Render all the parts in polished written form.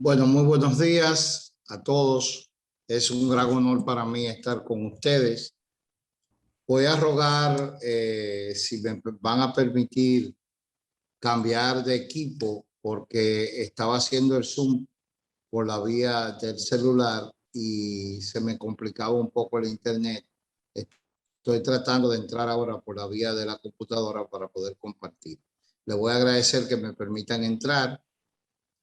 Bueno, muy buenos días a todos. Es un gran honor para mí estar con ustedes. Voy a rogar si me van a permitir cambiar de equipo porque estaba haciendo el Zoom por la vía del celular y se me complicaba un poco el internet. Estoy tratando de entrar ahora por la vía de la computadora para poder compartir. Les voy a agradecer que me permitan entrar.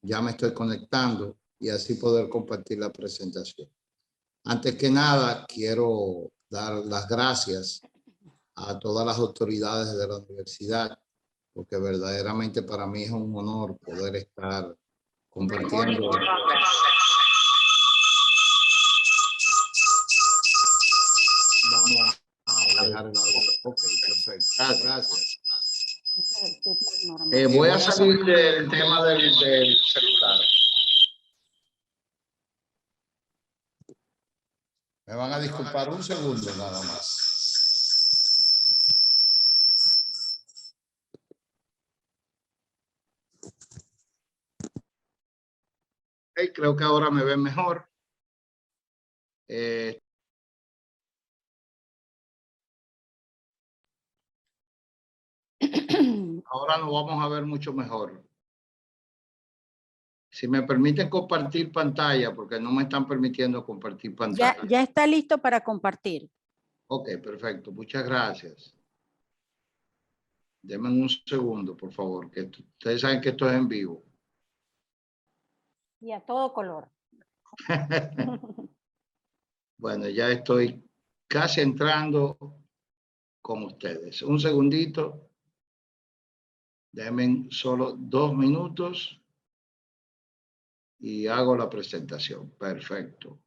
Ya me estoy conectando y así poder compartir la presentación. Antes que nada, quiero dar las gracias a todas las autoridades de la universidad, porque verdaderamente para mí es un honor poder estar compartiendo. Vamos a dejar el audio. Ok, perfecto. Gracias. Voy a salir del tema del celular. Me van a disculpar un segundo nada más. Okay, creo que ahora me ven mejor. Ahora nos vamos a ver mucho mejor. Si me permiten compartir pantalla, porque no me están permitiendo compartir pantalla. Ya está listo para compartir. Ok, perfecto. Muchas gracias. Denme un segundo, por favor, que ustedes saben que esto es en vivo. Y a todo color. Bueno, ya estoy casi entrando con ustedes. Un segundito. Denme solo 2 minutos y hago la presentación. Perfecto.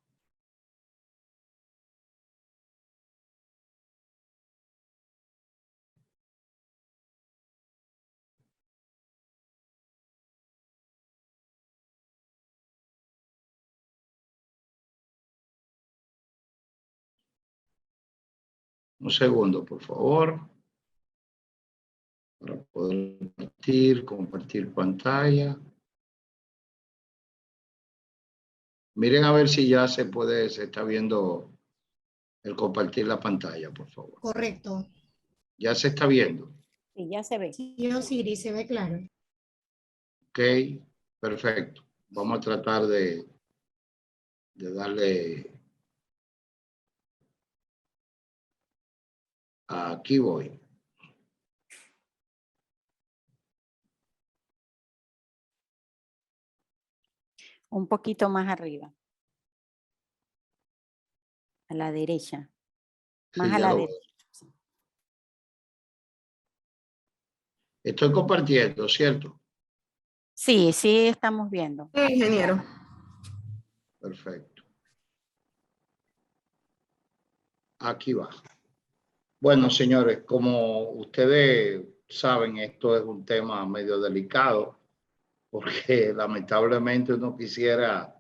Un segundo, por favor, para poder compartir pantalla. Miren a ver si ya se está viendo el compartir la pantalla, por favor. Correcto. Ya se está viendo. Sí, ya se ve. Sí, Osiris, se ve claro. Ok, perfecto. Vamos a tratar de darle. Aquí voy. Un poquito más arriba. A la derecha. Más Sí, a ya la lo derecha. veo. Estoy compartiendo, ¿cierto? Sí, sí, estamos viendo. Sí, ingeniero. Perfecto. Aquí va. Bueno, señores, como ustedes saben, esto es un tema medio delicado porque lamentablemente uno quisiera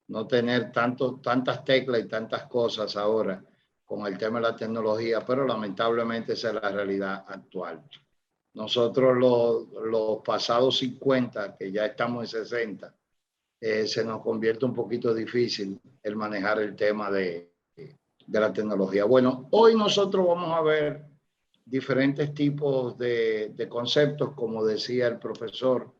no tener tantas teclas y tantas cosas ahora con el tema de la tecnología, pero lamentablemente esa es la realidad actual. Nosotros los pasados 50, que ya estamos en 60, se nos convierte un poquito difícil el manejar el tema de la tecnología. Bueno, hoy nosotros vamos a ver diferentes tipos de conceptos, como decía el profesor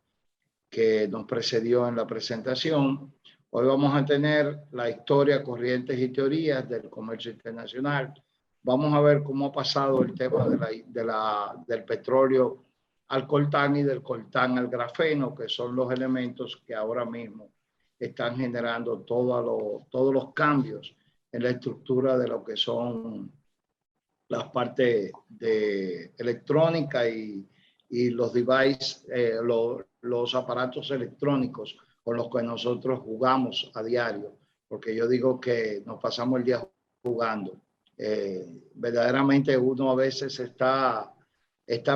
que nos precedió en la presentación. Hoy vamos a tener la historia, corrientes y teorías del comercio internacional. Vamos a ver cómo ha pasado el tema del petróleo al coltán y del coltán al grafeno, que son los elementos que ahora mismo están generando todos los cambios en la estructura de lo que son las partes de electrónica y los devices, los aparatos electrónicos con los que nosotros jugamos a diario, porque yo digo que nos pasamos el día jugando. Verdaderamente uno a veces está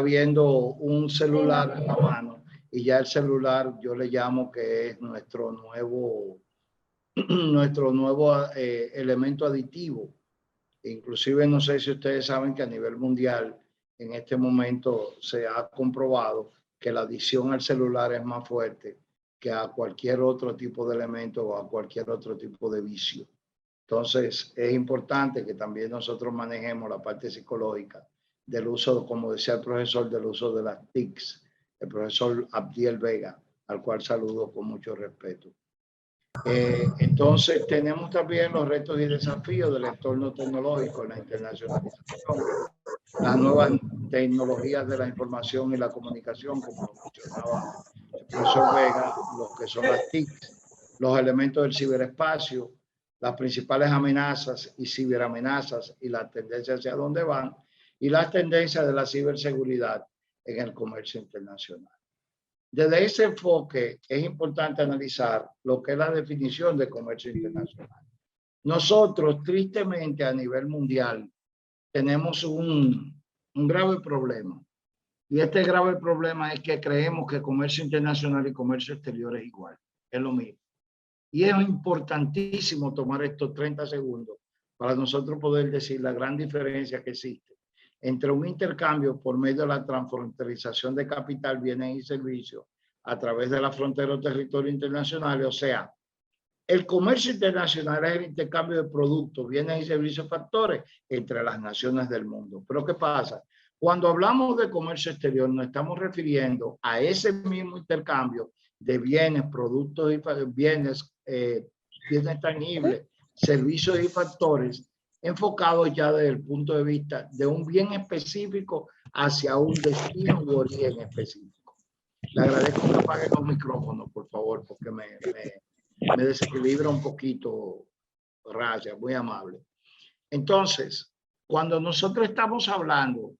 viendo un celular en la mano y ya el celular yo le llamo que es nuestro nuevo elemento aditivo. Inclusive no sé si ustedes saben que a nivel mundial en este momento se ha comprobado que la adicción al celular es más fuerte que a cualquier otro tipo de elemento o a cualquier otro tipo de vicio. Entonces, es importante que también nosotros manejemos la parte psicológica del uso, como decía el profesor, del uso de las TICs, el profesor Abdiel Vega, al cual saludo con mucho respeto. Entonces, tenemos también los retos y desafíos del entorno tecnológico, la internacionalización, las nuevas tecnologías de la información y la comunicación, como lo mencionaba el profesor Vega, lo que son las TICs, los elementos del ciberespacio, las principales amenazas y ciberamenazas y las tendencias hacia dónde van, y las tendencias de la ciberseguridad en el comercio internacional. Desde ese enfoque es importante analizar lo que es la definición de comercio internacional. Nosotros, tristemente, a nivel mundial, tenemos un grave problema. Y este grave problema es que creemos que comercio internacional y comercio exterior es igual, es lo mismo. Y es importantísimo tomar estos 30 segundos para nosotros poder decir la gran diferencia que existe entre un intercambio por medio de la transfronterización de capital, bienes y servicios a través de la frontera o territorio internacional. O sea, el comercio internacional es el intercambio de productos, bienes y servicios, factores entre las naciones del mundo. Pero ¿qué pasa? Cuando hablamos de comercio exterior, nos estamos refiriendo a ese mismo intercambio de bienes, productos y bienes, bienes tangibles, servicios y factores, enfocados ya desde el punto de vista de un bien específico hacia un destino u origen específico. Le agradezco que apaguen los micrófonos, por favor, porque me desequilibra un poquito, Raya, muy amable. Entonces, cuando nosotros estamos hablando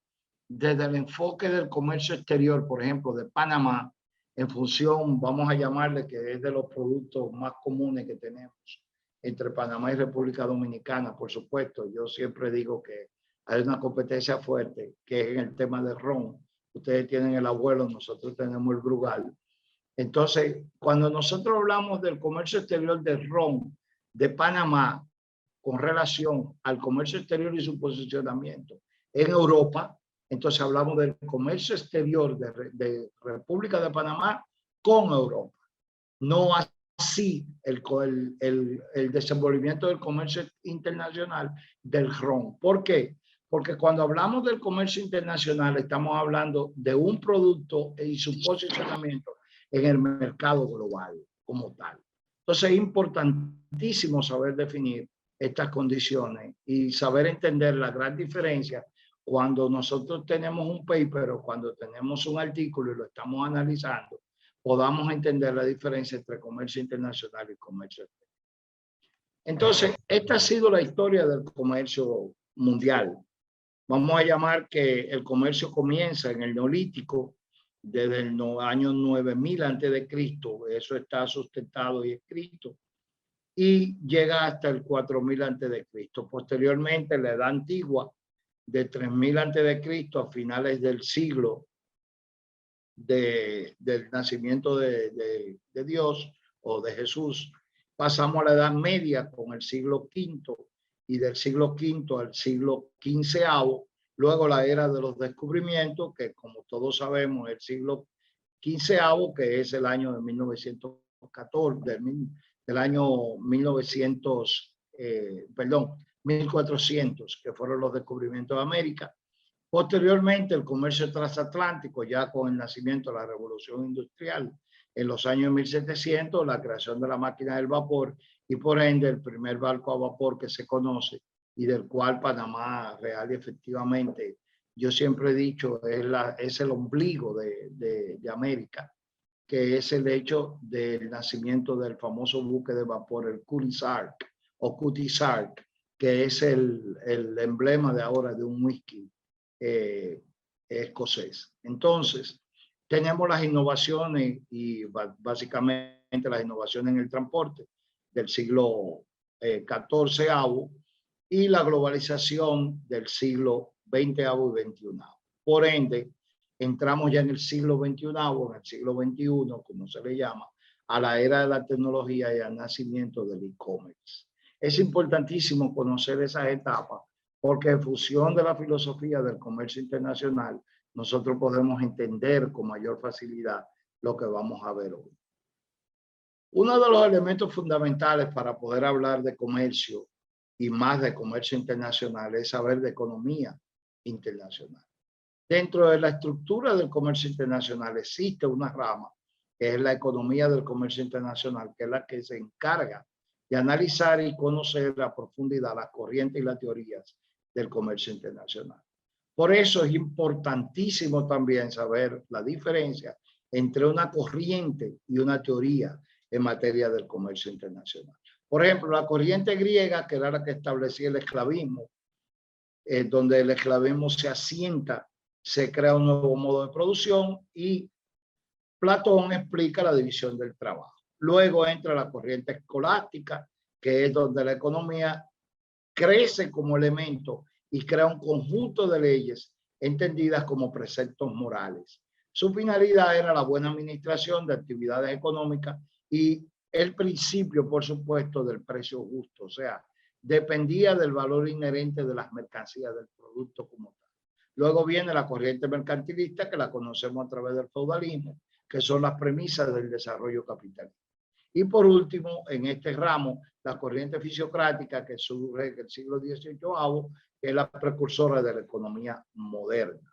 desde el enfoque del comercio exterior, por ejemplo, de Panamá, en función, vamos a llamarle que es de los productos más comunes que tenemos entre Panamá y República Dominicana, por supuesto. Yo siempre digo que hay una competencia fuerte, que es en el tema del ron. Ustedes tienen el abuelo, nosotros tenemos el Brugal. Entonces, cuando nosotros hablamos del comercio exterior del ron de Panamá con relación al comercio exterior y su posicionamiento en Europa, entonces hablamos del comercio exterior de República de Panamá con Europa. No así el desenvolvimiento del comercio internacional del ron. ¿Por qué? Porque cuando hablamos del comercio internacional estamos hablando de un producto y su posicionamiento en el mercado global como tal. Entonces es importantísimo saber definir estas condiciones y saber entender la gran diferencia cuando nosotros tenemos un paper o cuando tenemos un artículo y lo estamos analizando, podamos entender la diferencia entre comercio internacional y comercio exterior. Entonces, esta ha sido la historia del comercio mundial. Vamos a llamar que el comercio comienza en el Neolítico, desde el año 9000 antes de Cristo, eso está sustentado y escrito, y llega hasta el 4000 antes de Cristo. Posteriormente, la Edad Antigua, de 3000 antes de Cristo a finales del siglo del nacimiento de Dios o de Jesús, pasamos a la Edad Media con el siglo V, y del siglo V al siglo XV, luego la era de los descubrimientos, que como todos sabemos el siglo XV, que es el año de 1914, del año 1400, que fueron los descubrimientos de América. Posteriormente, el comercio transatlántico, ya con el nacimiento de la Revolución Industrial en los años 1700, la creación de la máquina del vapor y por ende el primer barco a vapor que se conoce y del cual Panamá real y efectivamente, yo siempre he dicho, es el ombligo de América, que es el hecho del nacimiento del famoso buque de vapor, el Cutty Sark o Cutty Sark, que es el emblema de ahora de un whisky escocés. Entonces, tenemos las innovaciones y básicamente las innovaciones en el transporte del siglo XIV y la globalización del siglo XX y XXI. Por ende, entramos ya en el siglo XXI, en el siglo XXI, como se le llama, a la era de la tecnología y al nacimiento del e-commerce. Es importantísimo conocer esas etapas porque en función de la filosofía del comercio internacional, nosotros podemos entender con mayor facilidad lo que vamos a ver hoy. Uno de los elementos fundamentales para poder hablar de comercio y más de comercio internacional es saber de economía internacional. Dentro de la estructura del comercio internacional existe una rama que es la economía del comercio internacional, que es la que se encarga de analizar y conocer a profundidad las corrientes y las teorías del comercio internacional. Por eso es importantísimo también saber la diferencia entre una corriente y una teoría en materia del comercio internacional. Por ejemplo, la corriente griega, que era la que establecía el esclavismo, donde el esclavismo se asienta, se crea un nuevo modo de producción y Platón explica la división del trabajo. Luego entra la corriente escolástica, que es donde la economía crece como elemento y crea un conjunto de leyes entendidas como preceptos morales. Su finalidad era la buena administración de actividades económicas y el principio, por supuesto, del precio justo, o sea, dependía del valor inherente de las mercancías, del producto como tal. Luego viene la corriente mercantilista, que la conocemos a través del feudalismo, que son las premisas del desarrollo capitalista. Y por último, en este ramo, la corriente fisiocrática, que surge en el siglo XVIII, que es la precursora de la economía moderna.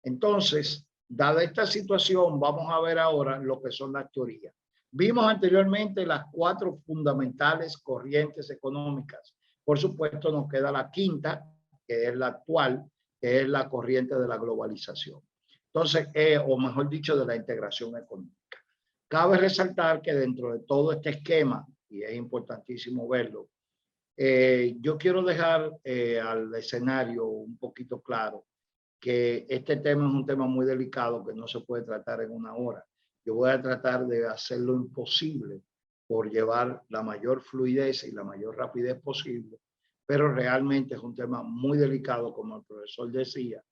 Entonces, dada esta situación, vamos a ver ahora lo que son las teorías. Vimos anteriormente las 4 fundamentales corrientes económicas. Por supuesto, nos queda la quinta, que es la actual, que es la corriente de la globalización. Entonces, o mejor dicho, de la integración económica. Cabe resaltar que dentro de todo este esquema, y es importantísimo verlo, yo quiero dejar al escenario un poquito claro que este tema es un tema muy delicado que no se puede tratar en una hora. Yo voy a tratar de hacer lo imposible por llevar la mayor fluidez y la mayor rapidez posible, pero realmente es un tema muy delicado, como el profesor decía,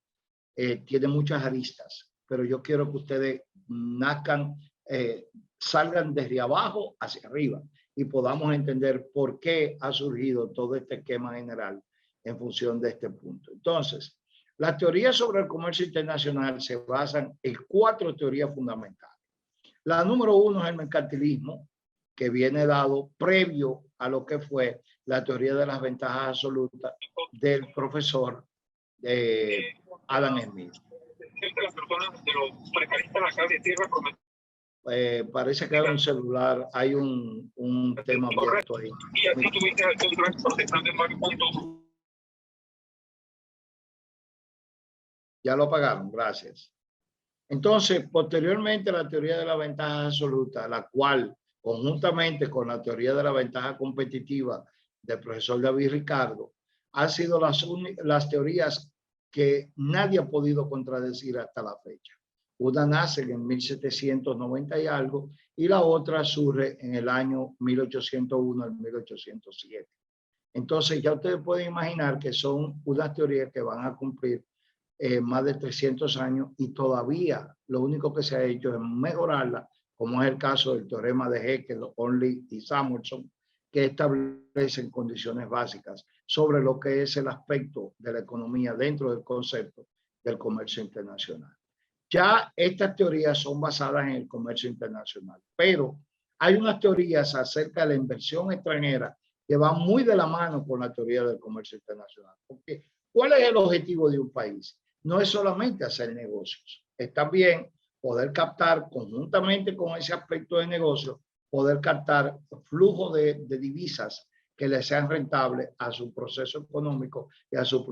tiene muchas aristas, pero yo quiero que ustedes nazcan, salgan desde abajo hacia arriba y podamos entender por qué ha surgido todo este esquema general en función de este punto. Entonces, las teorías sobre el comercio internacional se basan en 4 teorías fundamentales. La número 1 es el mercantilismo, que viene dado previo a lo que fue la teoría de las ventajas absolutas del profesor Adam Smith. Parece que hay un celular, hay un tema abierto ahí. Ya lo apagaron, gracias. Entonces, posteriormente, la teoría de la ventaja absoluta, la cual, conjuntamente con la teoría de la ventaja competitiva del profesor David Ricardo, han sido las teorías que nadie ha podido contradecir hasta la fecha. Una nace en 1790 y algo, y la otra surge en el año 1801 al 1807. Entonces, ya ustedes pueden imaginar que son unas teorías que van a cumplir más de 300 años y todavía lo único que se ha hecho es mejorarla, como es el caso del teorema de Haeckel, Onley y Samuelson, que establecen condiciones básicas sobre lo que es el aspecto de la economía dentro del concepto del comercio internacional. Ya estas teorías son basadas en el comercio internacional, pero hay unas teorías acerca de la inversión extranjera que van muy de la mano con la teoría del comercio internacional. Porque, ¿cuál es el objetivo de un país? No es solamente hacer negocios, es también poder captar conjuntamente con ese aspecto de negocio, poder captar flujo de divisas que le sean rentables a su proceso económico y a su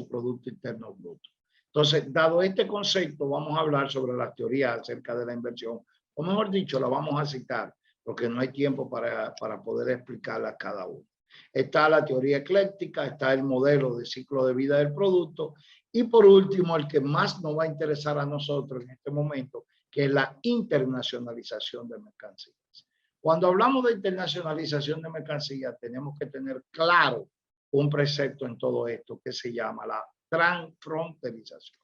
Producto Interno Bruto. Entonces, dado este concepto, vamos a hablar sobre las teorías acerca de la inversión, o mejor dicho, la vamos a citar, porque no hay tiempo para poder explicarla cada uno. Está la teoría ecléctica, está el modelo de ciclo de vida del producto, y por último, el que más nos va a interesar a nosotros en este momento, que es la internacionalización de mercancías. Cuando hablamos de internacionalización de mercancías, tenemos que tener claro un precepto en todo esto que se llama la transfronterización.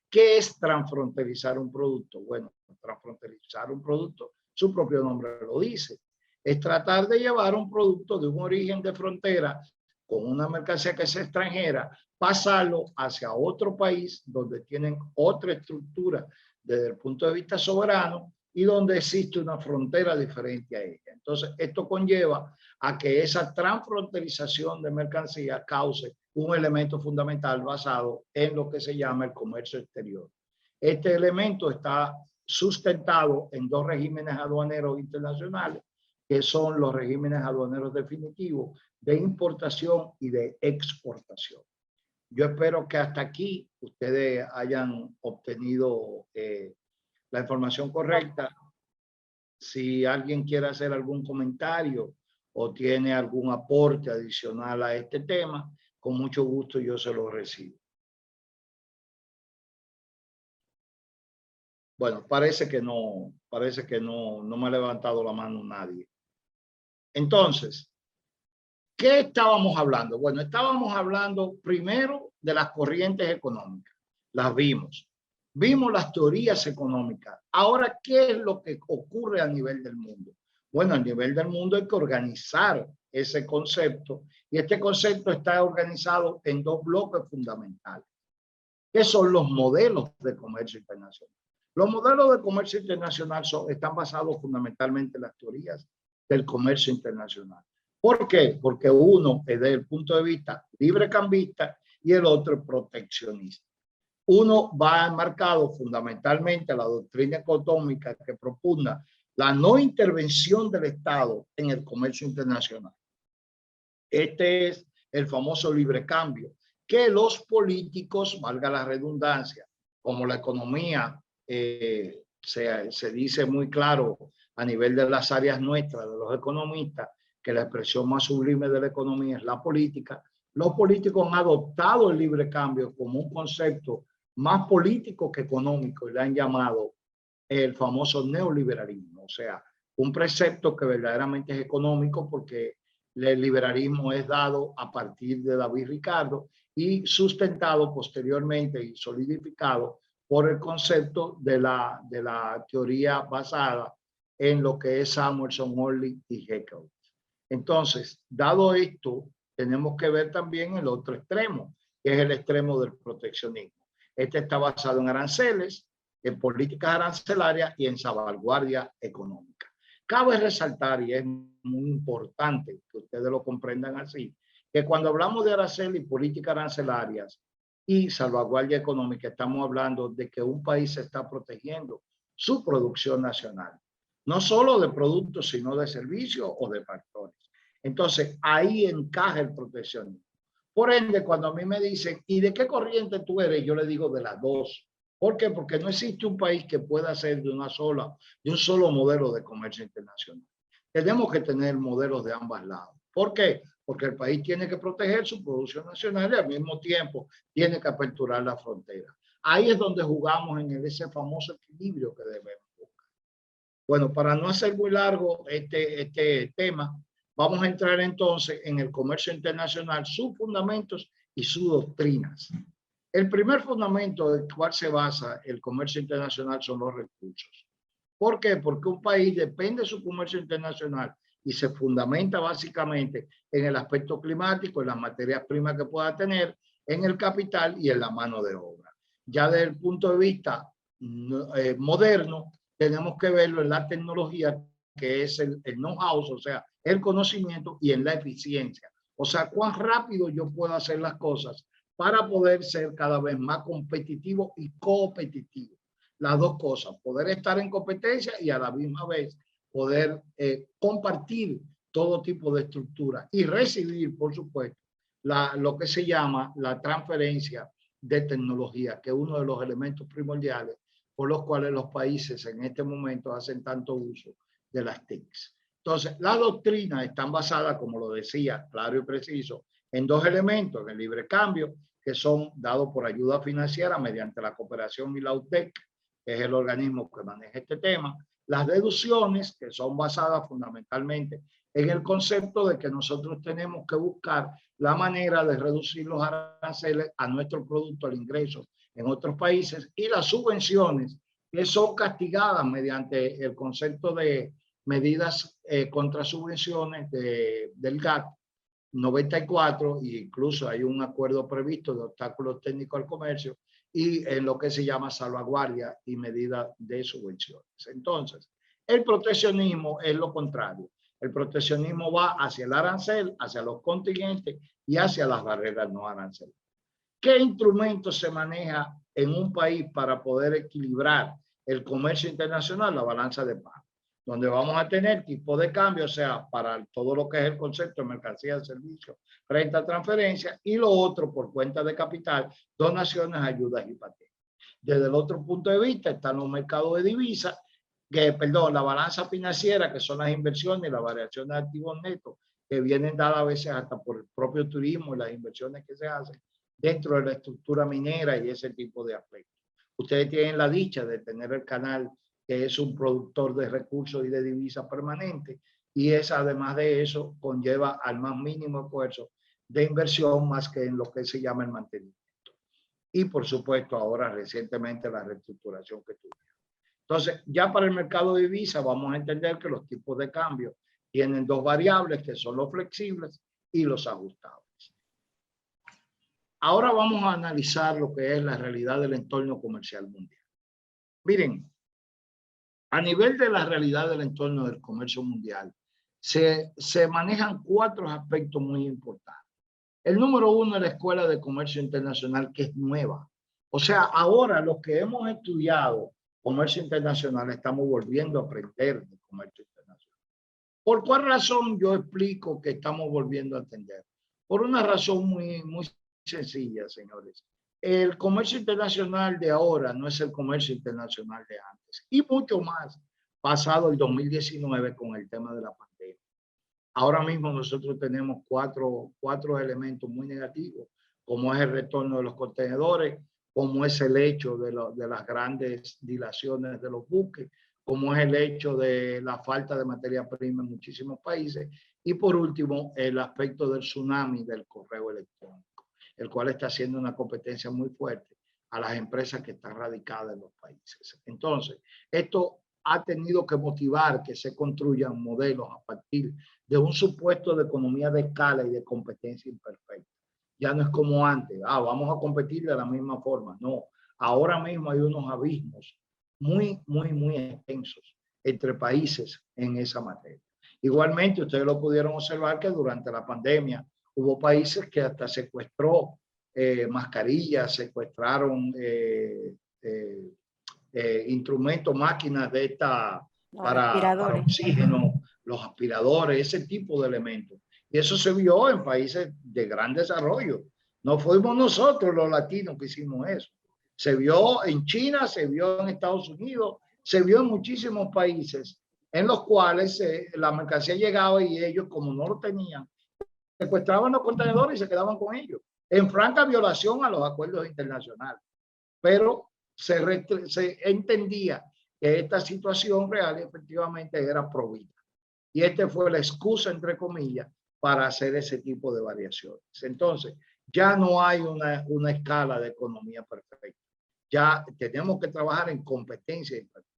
¿Qué es transfronterizar un producto? Bueno, transfronterizar un producto, su propio nombre lo dice. Es tratar de llevar un producto de un origen de frontera con una mercancía que es extranjera, pasarlo hacia otro país donde tienen otra estructura desde el punto de vista soberano, y donde existe una frontera diferente a ella. Entonces, esto conlleva a que esa transfronterización de mercancías cause un elemento fundamental basado en lo que se llama el comercio exterior. Este elemento está sustentado en dos regímenes aduaneros internacionales, que son los regímenes aduaneros definitivos de importación y de exportación. Yo espero que hasta aquí ustedes hayan obtenido la información correcta. Si alguien quiere hacer algún comentario o tiene algún aporte adicional a este tema, con mucho gusto yo se lo recibo. Bueno, parece que no me ha levantado la mano nadie. Entonces, ¿qué estábamos hablando? Bueno, estábamos hablando primero de las corrientes económicas. Las vimos. Vimos las teorías económicas. Ahora, ¿qué es lo que ocurre a nivel del mundo? Bueno, a nivel del mundo hay que organizar ese concepto y este concepto está organizado en dos bloques fundamentales, que son los modelos de comercio internacional. Los modelos de comercio internacional están basados fundamentalmente en las teorías del comercio internacional. ¿Por qué? Porque uno es desde el punto de vista librecambista y el otro proteccionista. Uno va enmarcado fundamentalmente a la doctrina económica que propugna la no intervención del Estado en el comercio internacional. Este es el famoso libre cambio, que los políticos, valga la redundancia, como la economía se dice muy claro a nivel de las áreas nuestras, de los economistas, que la expresión más sublime de la economía es la política. Los políticos han adoptado el libre cambio como un concepto más político que económico y le han llamado el famoso neoliberalismo, o sea, un precepto que verdaderamente es económico porque el liberalismo es dado a partir de David Ricardo y sustentado posteriormente y solidificado por el concepto de la teoría basada en lo que es Samuelson, Morley y Haeckel. Entonces, dado esto, tenemos que ver también el otro extremo, que es el extremo del proteccionismo. Este está basado en aranceles, en políticas arancelarias y en salvaguardia económica. Cabe resaltar, y es muy importante que ustedes lo comprendan así, que cuando hablamos de aranceles y políticas arancelarias y salvaguardia económica, estamos hablando de que un país se está protegiendo su producción nacional, no solo de productos, sino de servicios o de factores. Entonces, ahí encaja el proteccionismo. Por ende, cuando a mí me dicen, ¿y de qué corriente tú eres? Yo le digo de las dos. ¿Por qué? Porque no existe un país que pueda ser de un solo modelo de comercio internacional. Tenemos que tener modelos de ambos lados. ¿Por qué? Porque el país tiene que proteger su producción nacional y al mismo tiempo tiene que aperturar la frontera. Ahí es donde jugamos en ese famoso equilibrio que debemos buscar. Bueno, para no hacer muy largo este tema, vamos a entrar entonces en el comercio internacional, sus fundamentos y sus doctrinas. El primer fundamento del cual se basa el comercio internacional son los recursos. ¿Por qué? Porque un país depende de su comercio internacional y se fundamenta básicamente en el aspecto climático, en las materias primas que pueda tener, en el capital y en la mano de obra. Ya desde el punto de vista moderno, tenemos que verlo en la tecnología, que es el know-how, o sea, el conocimiento, y en la eficiencia. O sea, cuán rápido yo puedo hacer las cosas para poder ser cada vez más competitivo y competitivo. Las dos cosas, poder estar en competencia y a la misma vez poder compartir todo tipo de estructura y recibir, por supuesto, lo que se llama la transferencia de tecnología, que es uno de los elementos primordiales por los cuales los países en este momento hacen tanto uso de las TICs. Entonces, las doctrinas están basadas, como lo decía, claro y preciso, en dos elementos, en el libre cambio, que son dados por ayuda financiera mediante la cooperación y la UTEC, que es el organismo que maneja este tema, las deducciones, que son basadas fundamentalmente en el concepto de que nosotros tenemos que buscar la manera de reducir los aranceles a nuestro producto, al ingreso en otros países, y las subvenciones, que son castigadas mediante el concepto de medidas contra subvenciones del GATT 94, e incluso hay un acuerdo previsto de obstáculos técnicos al comercio y en lo que se llama salvaguardia y medida de subvenciones. Entonces, el proteccionismo es lo contrario. El proteccionismo va hacia el arancel, hacia los contingentes y hacia las barreras no aranceladas. ¿Qué instrumentos se maneja en un país para poder equilibrar el comercio internacional? La balanza de pagos, donde vamos a tener tipo de cambio, o sea, para todo lo que es el concepto de mercancía, servicio, renta, transferencia, y lo otro por cuenta de capital, donaciones, ayudas y patentes. Desde el otro punto de vista están los mercados de divisas, la balanza financiera, que son las inversiones y las variaciones de activos netos, que vienen dadas a veces hasta por el propio turismo y las inversiones que se hacen dentro de la estructura minera y ese tipo de aspectos. Ustedes tienen la dicha de tener el canal, que es un productor de recursos y de divisas permanente, y es, además de eso, conlleva al más mínimo esfuerzo de inversión más que en lo que se llama el mantenimiento. Y por supuesto ahora recientemente la reestructuración que tuvimos. Entonces, ya para el mercado de divisas vamos a entender que los tipos de cambio tienen dos variables, que son los flexibles y los ajustables. Ahora vamos a analizar lo que es la realidad del entorno comercial mundial. Miren, a nivel de la realidad del entorno del comercio mundial, se manejan cuatro aspectos muy importantes. El número uno es la Escuela de Comercio Internacional, que es nueva. O sea, ahora los que hemos estudiado comercio internacional estamos volviendo a aprender de comercio internacional. ¿Por cuál razón yo explico que estamos volviendo a aprender? Por una razón muy sencilla, señores. El comercio internacional de ahora no es el comercio internacional de antes, y mucho más pasado el 2019 con el tema de la pandemia. Ahora mismo nosotros tenemos cuatro elementos muy negativos, como es el retorno de los contenedores, como es el hecho de las grandes dilaciones de los buques, como es el hecho de la falta de materia prima en muchísimos países, y por último el aspecto del tsunami del correo electrónico, el cual está haciendo una competencia muy fuerte a las empresas que están radicadas en los países. Entonces, esto ha tenido que motivar que se construyan modelos a partir de un supuesto de economía de escala y de competencia imperfecta. Ya no es como antes, vamos a competir de la misma forma. No, ahora mismo hay unos abismos muy extensos entre países en esa materia. Igualmente, ustedes lo pudieron observar que durante la pandemia hubo países que hasta secuestró mascarillas, secuestraron instrumentos, máquinas de esta para oxígeno, los aspiradores, ese tipo de elementos. Y eso se vio en países de gran desarrollo. No fuimos nosotros los latinos que hicimos eso. Se vio en China, se vio en Estados Unidos, se vio en muchísimos países en los cuales la mercancía llegaba y ellos, como no lo tenían, secuestraban los contenedores y se quedaban con ellos, en franca violación a los acuerdos internacionales. Pero se entendía que esta situación real efectivamente era provida. Y esta fue la excusa, entre comillas, para hacer ese tipo de variaciones. Entonces, ya no hay una escala de economía perfecta. Ya tenemos que trabajar en competencia imperfecta.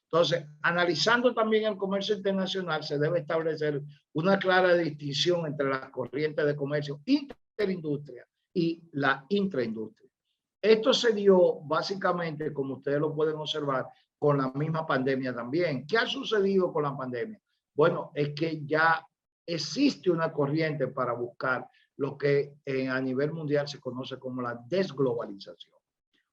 Entonces, analizando también el comercio internacional, se debe establecer una clara distinción entre las corrientes de comercio interindustria y la intraindustria. Esto se dio básicamente, como ustedes lo pueden observar, con la misma pandemia también. ¿Qué ha sucedido con la pandemia? Bueno, es que ya existe una corriente para buscar lo que a nivel mundial se conoce como la desglobalización.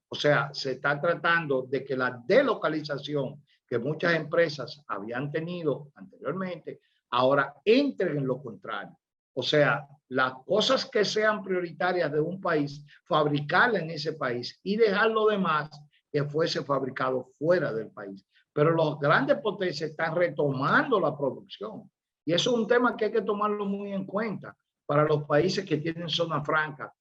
O sea, se está tratando de que la delocalización que muchas empresas habían tenido anteriormente, ahora entren en lo contrario. O sea, las cosas que sean prioritarias de un país, fabricarlas en ese país y dejar lo demás que fuese fabricado fuera del país. Pero los grandes potencias están retomando la producción. Y eso es un tema que hay que tomarlo muy en cuenta para los países que tienen zona franca.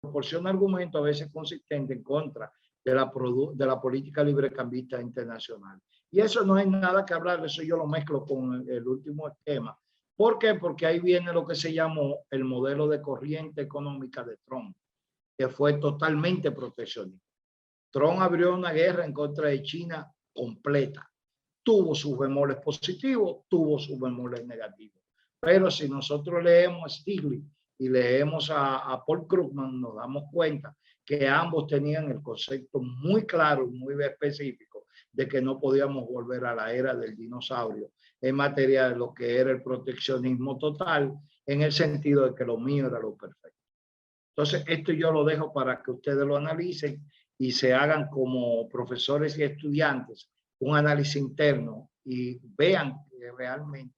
Proporciona argumentos a veces consistentes en contra de la política librecambista internacional. Y eso no hay nada que hablar, eso yo lo mezclo con el último esquema. ¿Por qué? Porque ahí viene lo que se llamó el modelo de corriente económica de Trump, que fue totalmente proteccionista. Trump abrió una guerra en contra de China completa. Tuvo sus bemoles positivos, tuvo sus bemoles negativos. Pero si nosotros leemos a Stiglitz y leemos a Paul Krugman, nos damos cuenta que ambos tenían el concepto muy claro, muy específico, de que no podíamos volver a la era del dinosaurio en materia de lo que era el proteccionismo total, en el sentido de que lo mío era lo perfecto. Entonces, esto yo lo dejo para que ustedes lo analicen y se hagan como profesores y estudiantes un análisis interno y vean que realmente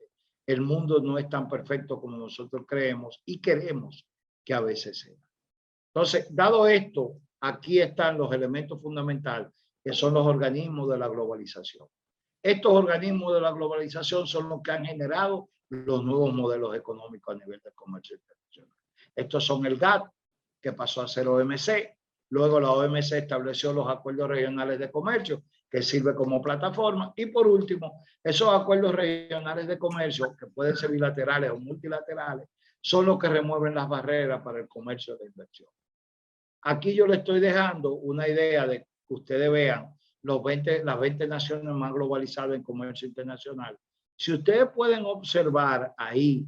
el mundo no es tan perfecto como nosotros creemos y queremos que a veces sea. Entonces, dado esto, aquí están los elementos fundamentales, que son los organismos de la globalización. Estos organismos de la globalización son los que han generado los nuevos modelos económicos a nivel del comercio internacional. Estos son el GATT, que pasó a ser OMC. Luego la OMC estableció los acuerdos regionales de comercio, que sirve como plataforma. Y por último, esos acuerdos regionales de comercio, que pueden ser bilaterales o multilaterales, son los que remueven las barreras para el comercio de inversión. Aquí yo les estoy dejando una idea de que ustedes vean las 20 naciones más globalizadas en comercio internacional. Si ustedes pueden observar ahí,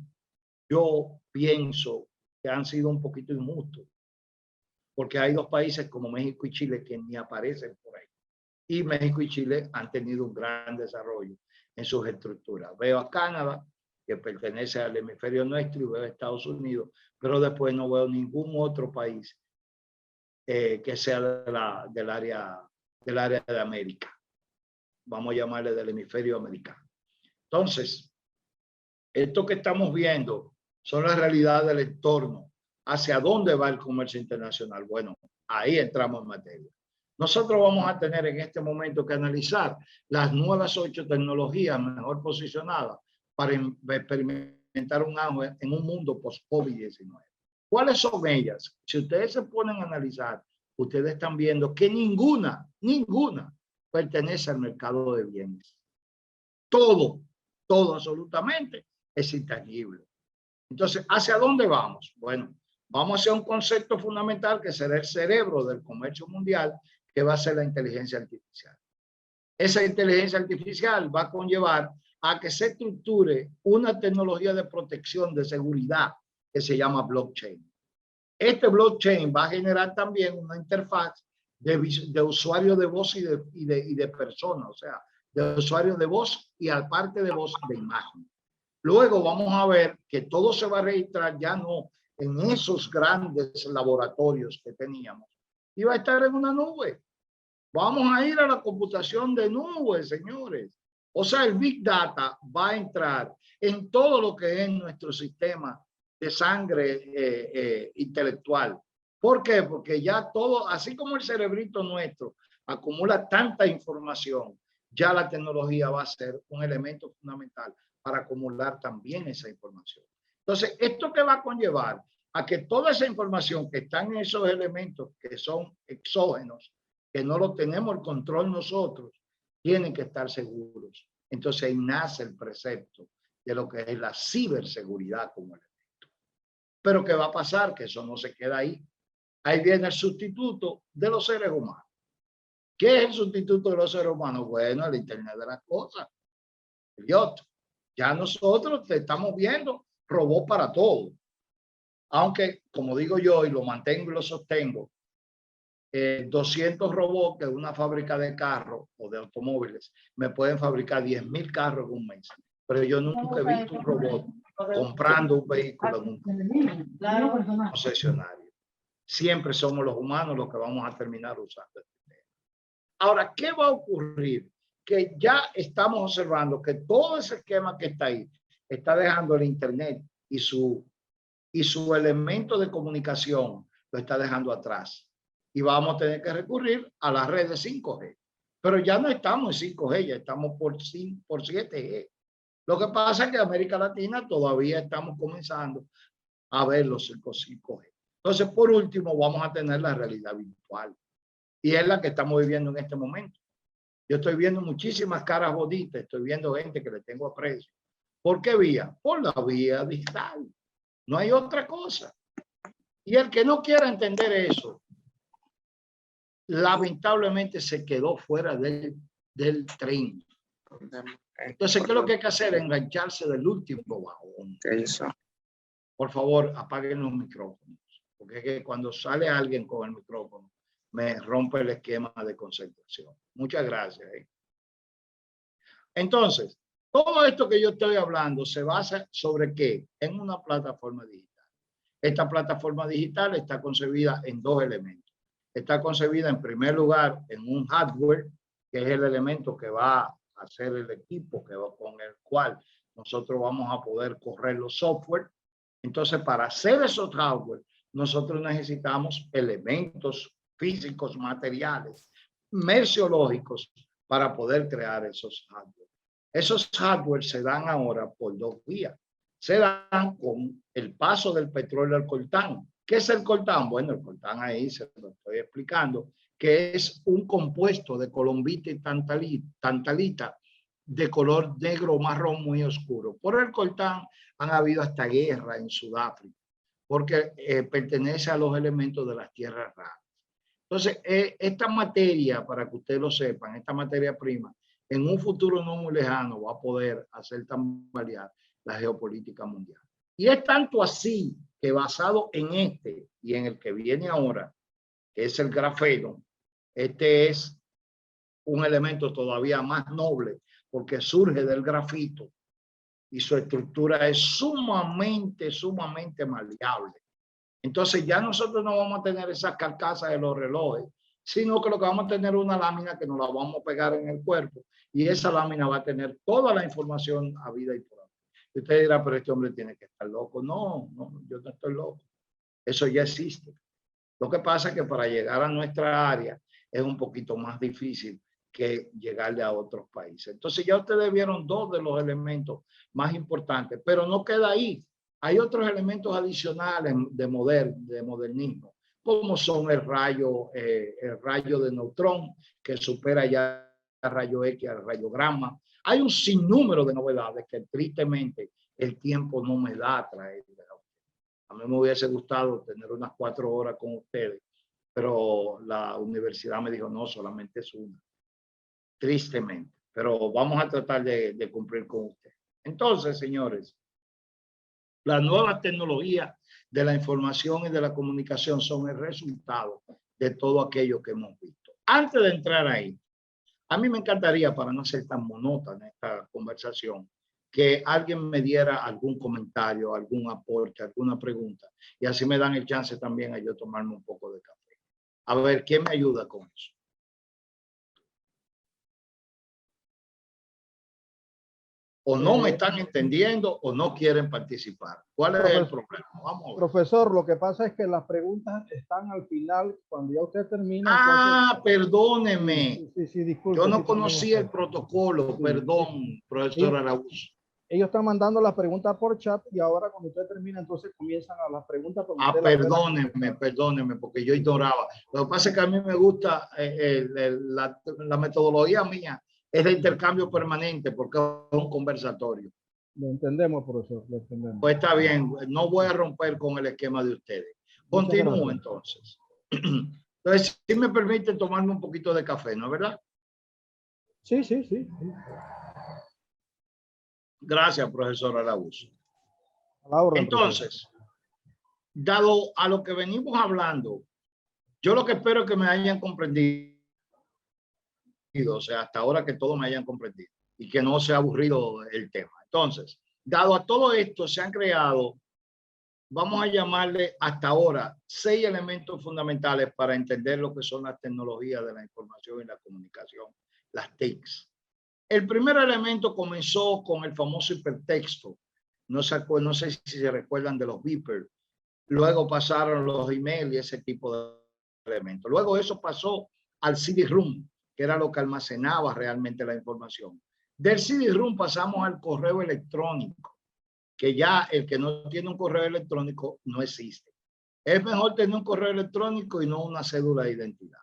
yo pienso que han sido un poquito injustos, porque hay dos países como México y Chile que ni aparecen por ahí. Y México y Chile han tenido un gran desarrollo en sus estructuras. Veo a Canadá, que pertenece al hemisferio nuestro, y veo a Estados Unidos, pero después no veo ningún otro país que sea del área de América. Vamos a llamarle del hemisferio americano. Entonces, esto que estamos viendo son las realidades del entorno. ¿Hacia dónde va el comercio internacional? Bueno, ahí entramos en materia. Nosotros vamos a tener en este momento que analizar las nuevas 8 tecnologías mejor posicionadas para experimentar un auge en un mundo post-COVID-19. ¿Cuáles son ellas? Si ustedes se ponen a analizar, ustedes están viendo que ninguna pertenece al mercado de bienes. Todo absolutamente es intangible. Entonces, ¿hacia dónde vamos? Bueno, vamos hacia un concepto fundamental que será el cerebro del comercio mundial, que va a ser la inteligencia artificial. Esa inteligencia artificial va a conllevar a que se estructure una tecnología de protección, de seguridad, que se llama blockchain. Este blockchain va a generar también una interfaz de usuario de voz y de persona, o sea, de usuario de voz y aparte de voz de imagen. Luego vamos a ver que todo se va a registrar ya no en esos grandes laboratorios que teníamos, y va a estar en una nube. Vamos a ir a la computación de nube, señores. O sea, el Big Data va a entrar en todo lo que es nuestro sistema de sangre intelectual. ¿Por qué? Porque ya todo, así como el cerebrito nuestro acumula tanta información, ya la tecnología va a ser un elemento fundamental para acumular también esa información. Entonces, ¿esto qué va a conllevar? A que toda esa información que está en esos elementos que son exógenos, que no lo tenemos el control nosotros, tienen que estar seguros. Entonces ahí nace el precepto de lo que es la ciberseguridad como elemento. Pero ¿qué va a pasar? Que eso no se queda ahí. Ahí viene el sustituto de los seres humanos. ¿Qué es el sustituto de los seres humanos? Bueno, el Internet de las cosas. El IoT. Ya nosotros te estamos viendo robot para todo. Aunque, como digo yo, y lo mantengo y lo sostengo, 200 robots de una fábrica de carros o de automóviles me pueden fabricar 10.000 carros en un mes. Pero yo nunca he visto un robot comprando un vehículo en un concesionario. Siempre somos los humanos los que vamos a terminar usando. Ahora, ¿qué va a ocurrir? Que ya estamos observando que todo ese esquema que está ahí está dejando el Internet y su elemento de comunicación lo está dejando atrás. Y vamos a tener que recurrir a las redes 5G. Pero ya no estamos en 5G, ya estamos por 7G. Lo que pasa es que en América Latina todavía estamos comenzando a ver los 5G. Entonces, por último, vamos a tener la realidad virtual. Y es la que estamos viviendo en este momento. Yo estoy viendo muchísimas caras bonitas, estoy viendo gente que le tengo aprecio. ¿Por qué vía? Por la vía digital. No hay otra cosa. Y el que no quiera entender eso, lamentablemente se quedó fuera del tren. Entonces, ¿qué es lo que hay que hacer? Engancharse del último vagón. Por favor, apaguen los micrófonos, porque es que cuando sale alguien con el micrófono, me rompe el esquema de concentración. Muchas gracias. Entonces, todo esto que yo estoy hablando se basa sobre qué? En una plataforma digital. Esta plataforma digital está concebida en dos elementos. Está concebida en primer lugar en un hardware, que es el elemento que va a hacer el equipo con el cual nosotros vamos a poder correr los software. Entonces, para hacer esos hardware, nosotros necesitamos elementos físicos, materiales, merciológicos, para poder crear esos hardware. Esos hardware se dan ahora por dos vías. Se dan con el paso del petróleo al coltán. ¿Qué es el coltán? Bueno, el coltán ahí se lo estoy explicando, que es un compuesto de colombita y tantalita de color negro o marrón muy oscuro. Por el coltán han habido hasta guerra en Sudáfrica, porque pertenece a los elementos de las tierras raras. Entonces, esta materia, para que ustedes lo sepan, esta materia prima, en un futuro no muy lejano va a poder hacer tambalear la geopolítica mundial. Y es tanto así que basado en este y en el que viene ahora, que es el grafeno, este es un elemento todavía más noble porque surge del grafito y su estructura es sumamente maleable. Entonces ya nosotros no vamos a tener esas carcasas de los relojes, sino que lo que vamos a tener es una lámina que nos la vamos a pegar en el cuerpo y esa lámina va a tener toda la información a vida y por haber. Y usted dirá, pero este hombre tiene que estar loco. No, yo no estoy loco. Eso ya existe. Lo que pasa es que para llegar a nuestra área es un poquito más difícil que llegarle a otros países. Entonces ya ustedes vieron dos de los elementos más importantes, pero no queda ahí. Hay otros elementos adicionales de modernismo, como son el rayo de neutrón, que supera ya al rayo X, al rayo gamma. Hay un sinnúmero de novedades que tristemente el tiempo no me da a traer. A mí me hubiese gustado tener unas 4 horas con ustedes, pero la universidad me dijo, no, solamente es una. Tristemente, pero vamos a tratar de cumplir con usted. Entonces, señores, las nuevas tecnologías de la información y de la comunicación son el resultado de todo aquello que hemos visto. Antes de entrar ahí, a mí me encantaría, para no ser tan monótona esta conversación, que alguien me diera algún comentario, algún aporte, alguna pregunta, y así me dan el chance también a yo tomarme un poco de café. A ver, ¿quién me ayuda con eso? O no me están entendiendo o no quieren participar. ¿Cuál es el problema? Vamos a ver. Profesor, lo que pasa es que las preguntas están al final, cuando ya usted termina. Ah, entonces... perdóneme. Sí, disculpe. Yo no conocía el protocolo, perdón, profesor Araúz. Ellos están mandando las preguntas por chat y ahora cuando usted termina, entonces comienzan a las preguntas. Perdóneme, porque yo ignoraba. Lo que pasa es que a mí me gusta la metodología mía. Es de intercambio permanente porque es un conversatorio. Lo entendemos, profesor, lo entendemos. Pues está bien, no voy a romper con el esquema de ustedes. Continúo entonces. Entonces, si me permiten tomarme un poquito de café, ¿no es verdad? Sí. Gracias, profesor Araúz. Entonces, dado a lo que venimos hablando, yo lo que espero es que me hayan comprendido. O sea, hasta ahora que todos me hayan comprendido y que no sea aburrido el tema. Entonces, dado a todo esto, se han creado, vamos a llamarle hasta ahora, 6 elementos fundamentales para entender lo que son las tecnologías de la información y la comunicación, las TICs. El primer elemento comenzó con el famoso hipertexto. No sé si se recuerdan de los beepers. Luego pasaron los emails y ese tipo de elementos. Luego eso pasó al CD-ROM, que era lo que almacenaba realmente la información. Del CD-ROM pasamos al correo electrónico, que ya el que no tiene un correo electrónico no existe. Es mejor tener un correo electrónico y no una cédula de identidad.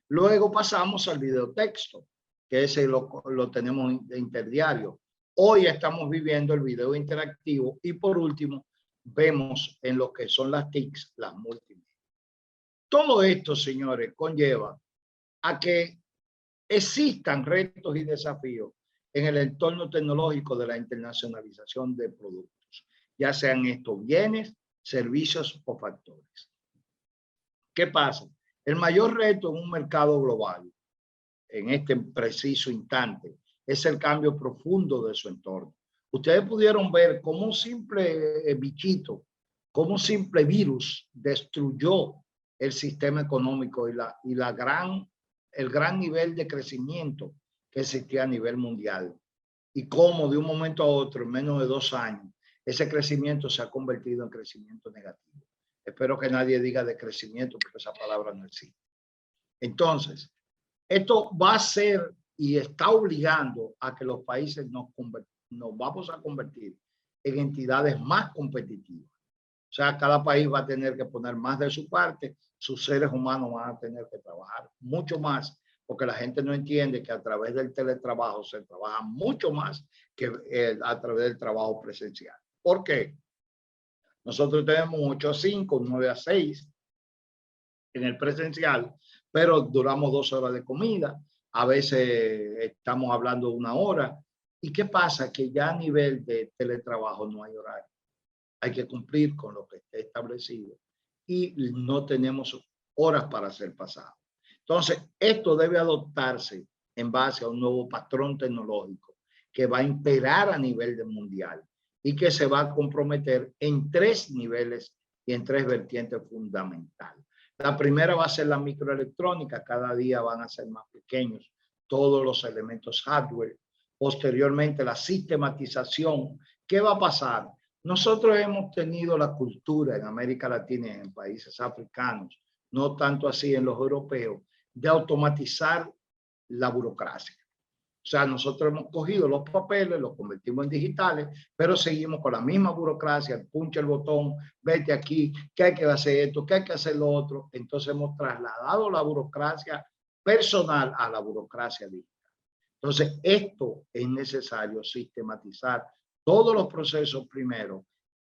Luego pasamos al videotexto, que ese lo tenemos interdiario. Hoy estamos viviendo el video interactivo y por último vemos en lo que son las TICs, las multimedia. Todo esto, señores, conlleva a que existan retos y desafíos en el entorno tecnológico de la internacionalización de productos, ya sean estos bienes, servicios o factores. ¿Qué pasa? El mayor reto en un mercado global, en este preciso instante, es el cambio profundo de su entorno. Ustedes pudieron ver cómo un simple bichito, cómo un simple virus destruyó el sistema económico y el gran nivel de crecimiento que existía a nivel mundial. Y cómo de un momento a otro, en menos de 2 años, ese crecimiento se ha convertido en crecimiento negativo. Espero que nadie diga de crecimiento porque esa palabra no existe. Entonces, esto va a ser y está obligando a que los países nos vamos a convertir en entidades más competitivas. O sea, cada país va a tener que poner más de su parte, sus seres humanos van a tener que trabajar mucho más, porque la gente no entiende que a través del teletrabajo se trabaja mucho más que a través del trabajo presencial. ¿Por qué? Nosotros tenemos 8 a 5, 9 a 6 en el presencial, pero duramos 2 horas de comida, a veces estamos hablando 1 hora. ¿Y qué pasa? Que ya a nivel de teletrabajo no hay horario. Hay que cumplir con lo que esté establecido y no tenemos horas para ser pasado. Entonces, esto debe adoptarse en base a un nuevo patrón tecnológico que va a imperar a nivel mundial y que se va a comprometer en 3 niveles y en 3 vertientes fundamentales. La primera va a ser la microelectrónica, cada día van a ser más pequeños todos los elementos hardware. Posteriormente, la sistematización. ¿Qué va a pasar? Nosotros hemos tenido la cultura en América Latina y en países africanos, no tanto así en los europeos, de automatizar la burocracia. O sea, nosotros hemos cogido los papeles, los convertimos en digitales, pero seguimos con la misma burocracia, el puncha el botón, vete aquí, que hay que hacer esto, que hay que hacer lo otro. Entonces hemos trasladado la burocracia personal a la burocracia digital. Entonces, esto es necesario sistematizar todos los procesos primero,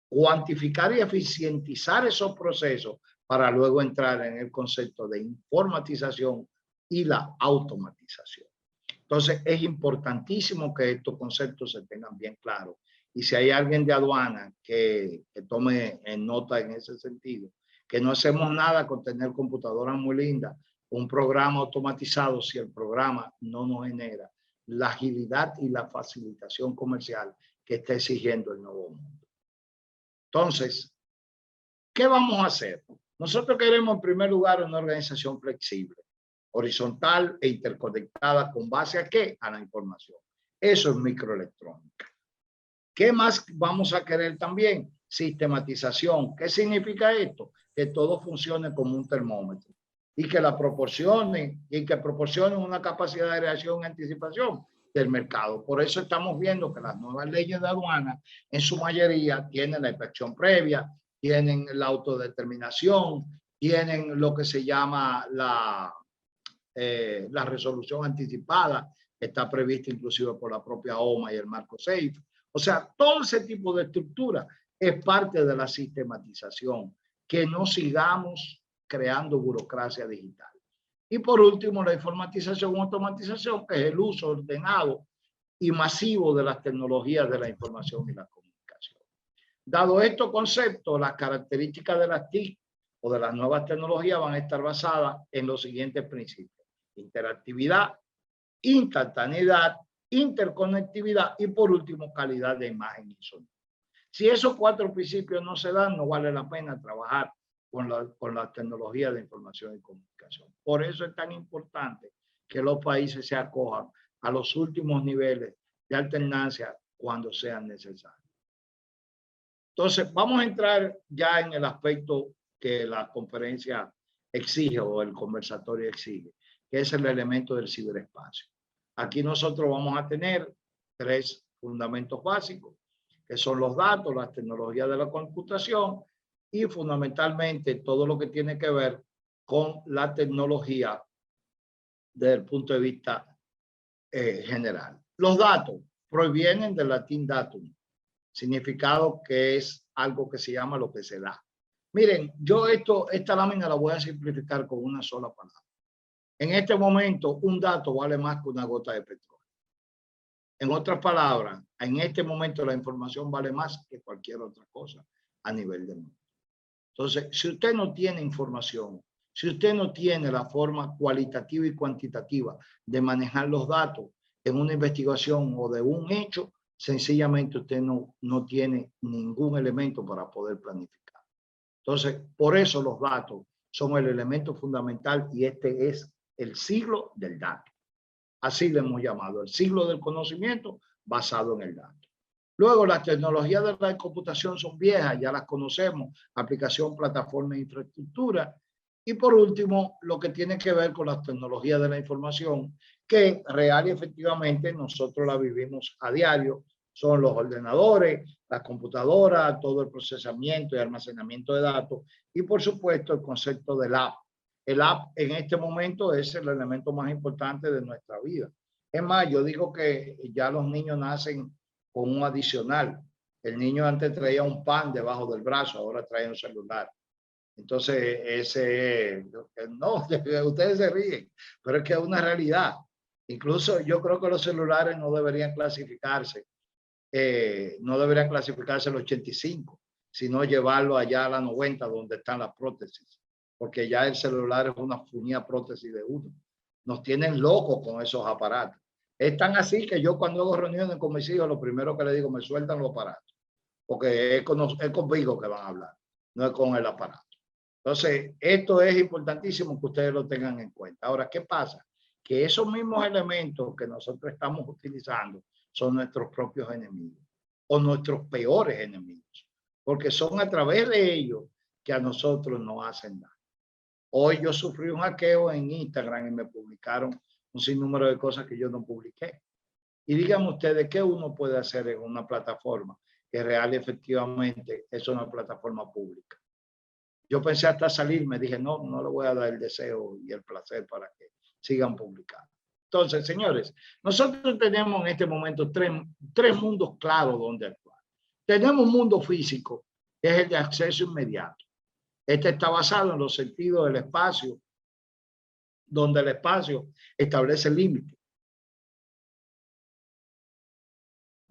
cuantificar y eficientizar esos procesos para luego entrar en el concepto de informatización y la automatización. Entonces, es importantísimo que estos conceptos se tengan bien claros. Y si hay alguien de aduana que tome en nota en ese sentido, que no hacemos nada con tener computadoras muy lindas, un programa automatizado, si el programa no nos genera la agilidad y la facilitación comercial que está exigiendo el nuevo mundo. Entonces, ¿qué vamos a hacer? Nosotros queremos en primer lugar una organización flexible, horizontal e interconectada con base ¿a qué? A la información. Eso es microelectrónica. ¿Qué más vamos a querer también? Sistematización. ¿Qué significa esto? Que todo funcione como un termómetro y que la proporcionen y que proporcionen una capacidad de reacción y anticipación del mercado. Por eso estamos viendo que las nuevas leyes de aduana en su mayoría tienen la inspección previa, tienen la autodeterminación, tienen lo que se llama la resolución anticipada, que está prevista inclusive por la propia OMA y el marco SAFE. O sea, todo ese tipo de estructura es parte de la sistematización, que no sigamos creando burocracia digital. Y por último, la informatización y automatización, que es el uso ordenado y masivo de las tecnologías de la información y la comunicación. Dado estos conceptos, las características de las TIC o de las nuevas tecnologías van a estar basadas en los siguientes principios: interactividad, instantaneidad, interconectividad y por último calidad de imagen y sonido. Si esos 4 principios no se dan, no vale la pena trabajar con la tecnología de información y comunicación. Por eso es tan importante que los países se acojan a los últimos niveles de alternancia cuando sean necesarios. Entonces, vamos a entrar ya en el aspecto que la conferencia exige o el conversatorio exige, que es el elemento del ciberespacio. Aquí nosotros vamos a tener 3 fundamentos básicos, que son los datos, las tecnologías de la computación y fundamentalmente todo lo que tiene que ver con la tecnología desde el punto de vista general. Los datos provienen del latín datum, significado que es algo que se llama lo que se da. Miren, yo esta lámina la voy a simplificar con una sola palabra. En este momento, un dato vale más que una gota de petróleo. En otras palabras, en este momento la información vale más que cualquier otra cosa a nivel del mundo. Entonces, si usted no tiene información, si usted no tiene la forma cualitativa y cuantitativa de manejar los datos en una investigación o de un hecho, sencillamente usted no tiene ningún elemento para poder planificar. Entonces, por eso los datos son el elemento fundamental y este es el siglo del dato. Así le hemos llamado, el siglo del conocimiento basado en el dato. Luego, las tecnologías de la computación son viejas, ya las conocemos, aplicación, plataforma e infraestructura. Y por último, lo que tiene que ver con las tecnologías de la información, que real y efectivamente nosotros la vivimos a diario, son los ordenadores, las computadoras, todo el procesamiento y almacenamiento de datos y por supuesto el concepto del app. El app en este momento es el elemento más importante de nuestra vida. Es más, yo digo que ya los niños nacen con un adicional. El niño antes traía un pan debajo del brazo, ahora trae un celular. Entonces, ese, no, ustedes se ríen, pero es que es una realidad. Incluso yo creo que los celulares no deberían clasificarse, el 85, sino llevarlo allá a la 90, donde están las prótesis, porque ya el celular es una funida prótesis de uno. Nos tienen locos con esos aparatos. Es tan así que yo cuando hago reuniones con mis hijos, lo primero que les digo, me sueltan los aparatos, porque es conmigo que van a hablar, no es con el aparato. Entonces, esto es importantísimo que ustedes lo tengan en cuenta. Ahora, ¿qué pasa? Que esos mismos elementos que nosotros estamos utilizando son nuestros propios enemigos o nuestros peores enemigos, porque son a través de ellos que a nosotros nos hacen daño. Hoy yo sufrí un hackeo en Instagram y me publicaron un sinnúmero de cosas que yo no publiqué. Y díganme ustedes qué uno puede hacer en una plataforma que real y efectivamente es una plataforma pública. Yo pensé hasta salir, me dije, no le voy a dar el deseo y el placer para que sigan publicando. Entonces, señores, nosotros tenemos en este momento tres mundos claros donde actuar. Tenemos un mundo físico, que es el de acceso inmediato. Este está basado en los sentidos del espacio, donde el espacio establece límites.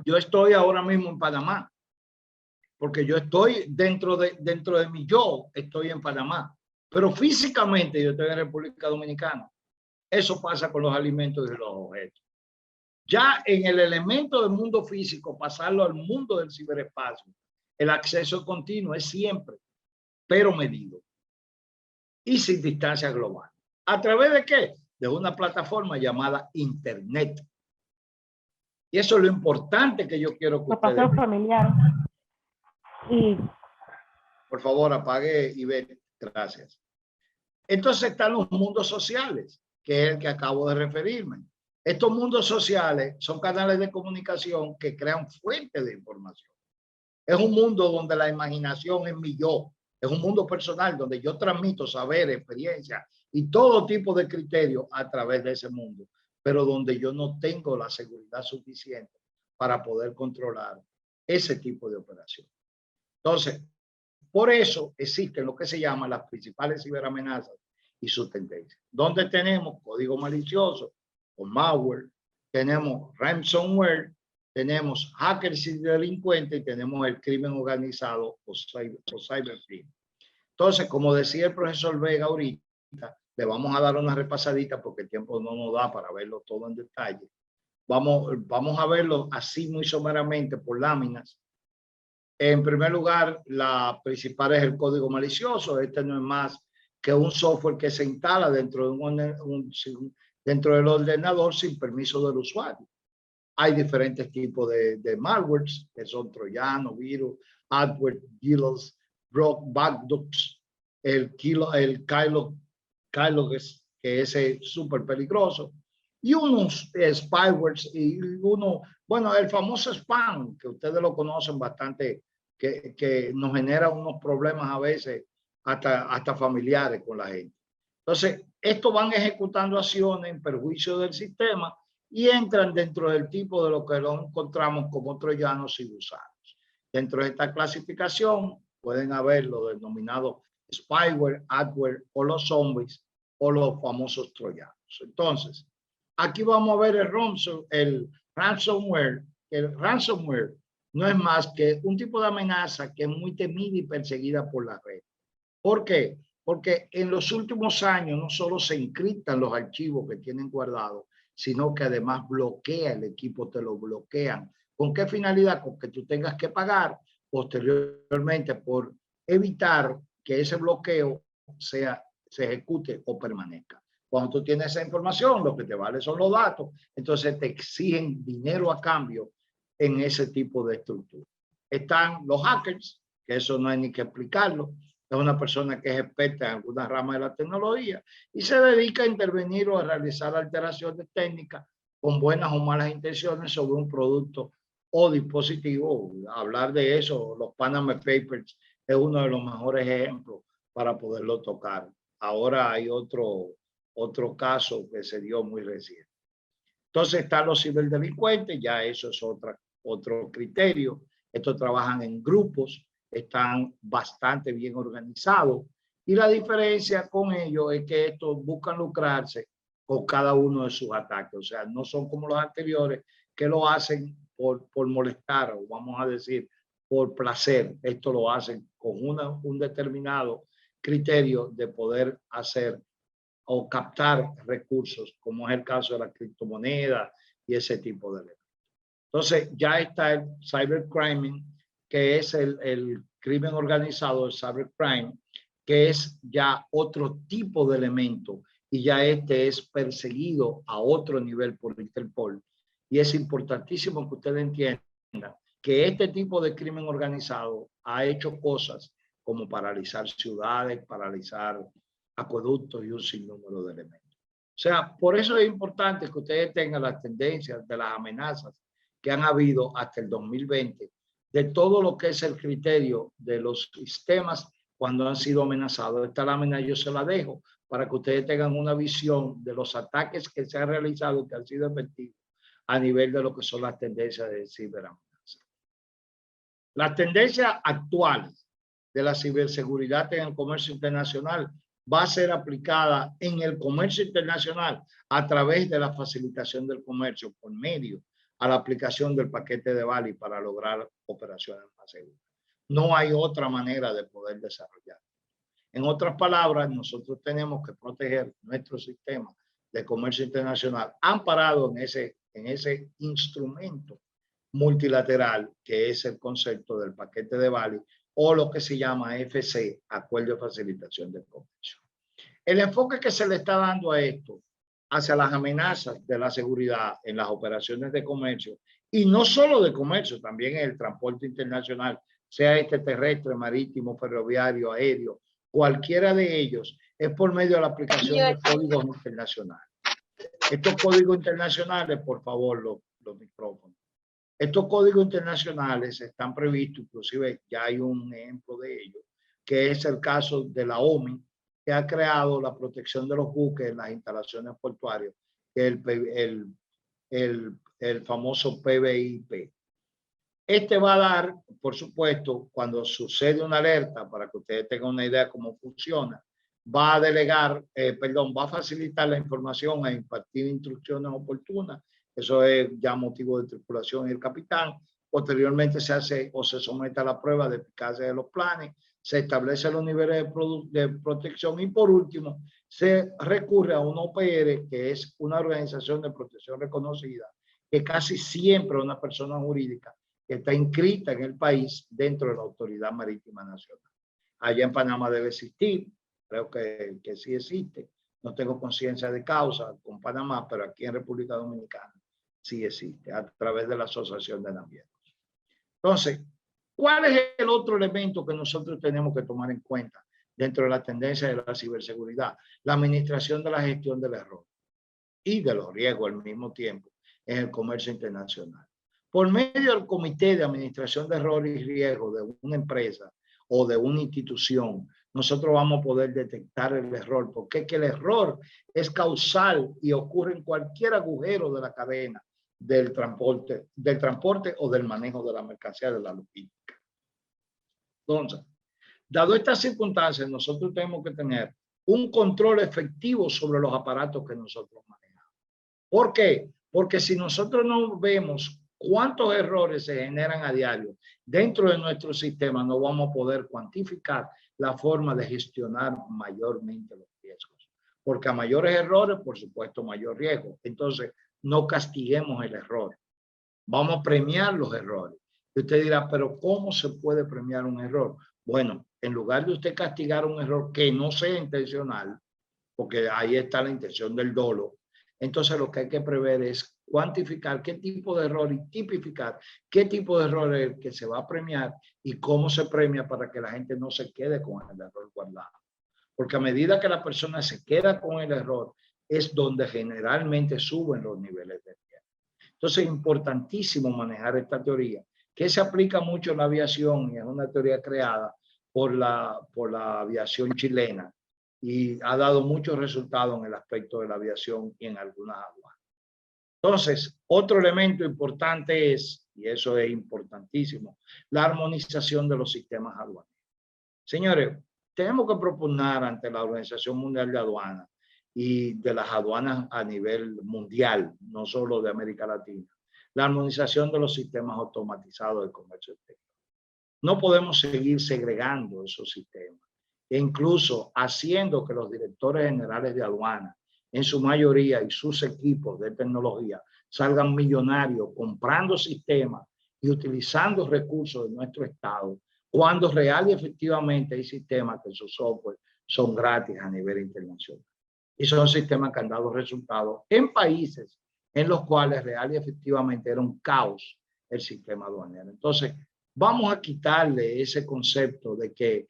Yo estoy ahora mismo en Panamá, porque yo estoy dentro de mi yo, estoy en Panamá, pero físicamente yo estoy en República Dominicana. Eso pasa con los alimentos y los objetos. Ya en el elemento del mundo físico, pasarlo al mundo del ciberespacio, el acceso continuo es siempre, pero medido y sin distancia global. ¿A través de qué? De una plataforma llamada Internet. Y eso es lo importante que yo quiero que ustedes vean. Familiar. Y por favor, apague y ve. Gracias. Entonces están los mundos sociales, que es el que acabo de referirme. Estos mundos sociales son canales de comunicación que crean fuentes de información. Es un mundo donde la imaginación es mi yo. Es un mundo personal donde yo transmito saber, experiencia y todo tipo de criterios a través de ese mundo, pero donde yo no tengo la seguridad suficiente para poder controlar ese tipo de operación. Entonces, por eso existen lo que se llaman las principales ciberamenazas y sus tendencias, donde tenemos código malicioso o malware, tenemos ransomware, tenemos hackers y delincuentes y tenemos el crimen organizado o cybercrime. Entonces, como decía el profesor Vega ahorita, le vamos a dar una repasadita porque el tiempo no nos da para verlo todo en detalle. Vamos a verlo así muy someramente por láminas. En primer lugar, la principal es el código malicioso. Este no es más que un software que se instala dentro dentro del ordenador sin permiso del usuario. Hay diferentes tipos de malwares, que son troyanos, virus, adware, DDoS, backdoors, el Kylo, que es súper peligroso, y unos spywares y uno, bueno, el famoso spam, que ustedes lo conocen bastante, que nos genera unos problemas a veces hasta familiares con la gente. Entonces, estos van ejecutando acciones en perjuicio del sistema y entran dentro del tipo de lo que lo encontramos como troyanos y gusanos. Dentro de esta clasificación pueden haber lo denominado spyware, adware o los zombies o los famosos troyanos. Entonces, aquí vamos a ver el ransomware. El ransomware no es más que un tipo de amenaza que es muy temida y perseguida por la red. ¿Por qué? Porque en los últimos años no solo se encriptan los archivos que tienen guardados, sino que además bloquea el equipo, te lo bloquean. ¿Con qué finalidad? Con que tú tengas que pagar posteriormente por evitar que ese bloqueo se ejecute o permanezca. Cuando tú tienes esa información, lo que te vale son los datos, entonces te exigen dinero a cambio en ese tipo de estructura. Están los hackers, que eso no hay ni que explicarlo. Es una persona que es experta en alguna rama de la tecnología y se dedica a intervenir o a realizar alteraciones técnicas con buenas o malas intenciones sobre un producto o dispositivo. Hablar de eso, los Panama Papers es uno de los mejores ejemplos para poderlo tocar. Ahora hay otro caso que se dio muy reciente. Entonces están los ciberdelincuentes, ya eso es otro criterio. Estos trabajan en grupos, están bastante bien organizados y la diferencia con ellos es que estos buscan lucrarse con cada uno de sus ataques. O sea, no son como los anteriores que lo hacen por molestar o vamos a decir por placer. Esto lo hacen con un determinado criterio de poder hacer o captar recursos, como es el caso de la criptomoneda y ese tipo de elementos. Entonces ya está el cybercrime, que es el crimen organizado, el cybercrime, que es ya otro tipo de elemento y ya este es perseguido a otro nivel por Interpol. Y es importantísimo que ustedes entiendan que este tipo de crimen organizado ha hecho cosas como paralizar ciudades, paralizar acueductos y un sinnúmero de elementos. O sea, por eso es importante que ustedes tengan las tendencias de las amenazas que han habido hasta el 2020, de todo lo que es el criterio de los sistemas cuando han sido amenazados. Esta lámina yo se la dejo para que ustedes tengan una visión de los ataques que se han realizado, que han sido efectivos a nivel de lo que son las tendencias de ciberamenaza. Las tendencias actuales de la ciberseguridad en el comercio internacional va a ser aplicada en el comercio internacional a través de la facilitación del comercio por medio a la aplicación del paquete de Bali para lograr operaciones más seguras. No hay otra manera de poder desarrollar. En otras palabras, nosotros tenemos que proteger nuestro sistema de comercio internacional amparado en ese instrumento multilateral que es el concepto del paquete de Bali o lo que se llama FC, Acuerdo de Facilitación del Comercio. El enfoque que se le está dando a esto hacia las amenazas de la seguridad en las operaciones de comercio, y no solo de comercio, también en el transporte internacional, sea este terrestre, marítimo, ferroviario, aéreo, cualquiera de ellos, es por medio de la aplicación de códigos internacionales. Estos códigos internacionales, por favor, los micrófonos. Estos códigos internacionales están previstos, inclusive ya hay un ejemplo de ello, que es el caso de la OMI, que ha creado la protección de los buques en las instalaciones portuarias, el famoso PBIP. Este va a dar, por supuesto, cuando sucede una alerta, para que ustedes tengan una idea de cómo funciona, va a delegar, va a facilitar la información e impartir instrucciones oportunas. Eso es ya motivo de tripulación y el capitán. Posteriormente se hace o se somete a la prueba de eficacia de los planes, se establecen los niveles de protección y por último se recurre a una OPR, que es una organización de protección reconocida, que casi siempre es una persona jurídica que está inscrita en el país dentro de la Autoridad Marítima Nacional. Allá en Panamá debe existir, creo que sí existe. No tengo conciencia de causa con Panamá, pero aquí en República Dominicana sí existe, a través de la Asociación de Navieros. Entonces, ¿cuál es el otro elemento que nosotros tenemos que tomar en cuenta dentro de la tendencia de la ciberseguridad? La administración de la gestión del error y de los riesgos al mismo tiempo en el comercio internacional. Por medio del Comité de Administración de Errores y Riesgos de una empresa o de una institución, nosotros vamos a poder detectar el error, porque es que el error es causal y ocurre en cualquier agujero de la cadena del transporte o del manejo de la mercancía, de la logística. Entonces, dado estas circunstancias, nosotros tenemos que tener un control efectivo sobre los aparatos que nosotros manejamos. ¿Por qué? Porque si nosotros no vemos cuántos errores se generan a diario dentro de nuestro sistema, no vamos a poder cuantificar la forma de gestionar mayormente los riesgos. Porque a mayores errores, por supuesto, mayor riesgo. Entonces, no castiguemos el error. Vamos a premiar los errores. Y usted dirá, pero ¿cómo se puede premiar un error? Bueno, en lugar de usted castigar un error que no sea intencional, porque ahí está la intención del dolo, entonces lo que hay que prever es cuantificar qué tipo de error y tipificar qué tipo de error es el que se va a premiar y cómo se premia para que la gente no se quede con el error guardado. Porque a medida que la persona se queda con el error, es donde generalmente suben los niveles de riesgo. Entonces es importantísimo manejar esta teoría, que se aplica mucho en la aviación y es una teoría creada por la aviación chilena y ha dado muchos resultados en el aspecto de la aviación y en algunas aduanas. Entonces, otro elemento importante es, y eso es importantísimo, la armonización de los sistemas aduaneros. Señores, tenemos que proponer ante la Organización Mundial de Aduanas y de las aduanas a nivel mundial, no solo de América Latina, la armonización de los sistemas automatizados de comercio exterior. No podemos seguir segregando esos sistemas e incluso haciendo que los directores generales de aduanas, en su mayoría y sus equipos de tecnología, salgan millonarios comprando sistemas y utilizando recursos de nuestro Estado, cuando real y efectivamente hay sistemas que sus software son gratis a nivel internacional. Y son sistemas que han dado resultados en países en los cuales real y efectivamente era un caos el sistema aduanero. Entonces, vamos a quitarle ese concepto de que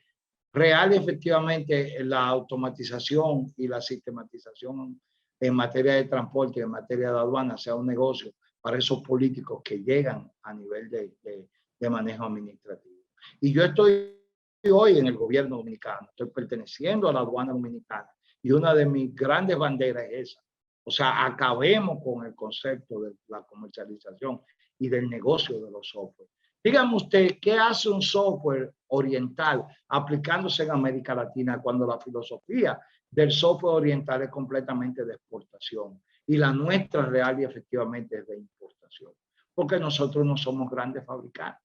real y efectivamente la automatización y la sistematización en materia de transporte y en materia de aduana sea un negocio para esos políticos que llegan a nivel de manejo administrativo. Y yo estoy hoy en el gobierno dominicano, estoy perteneciendo a la aduana dominicana y una de mis grandes banderas es esa. O sea, acabemos con el concepto de la comercialización y del negocio de los software. Dígame usted, ¿qué hace un software oriental aplicándose en América Latina cuando la filosofía del software oriental es completamente de exportación y la nuestra real y efectivamente es de importación? Porque nosotros no somos grandes fabricantes.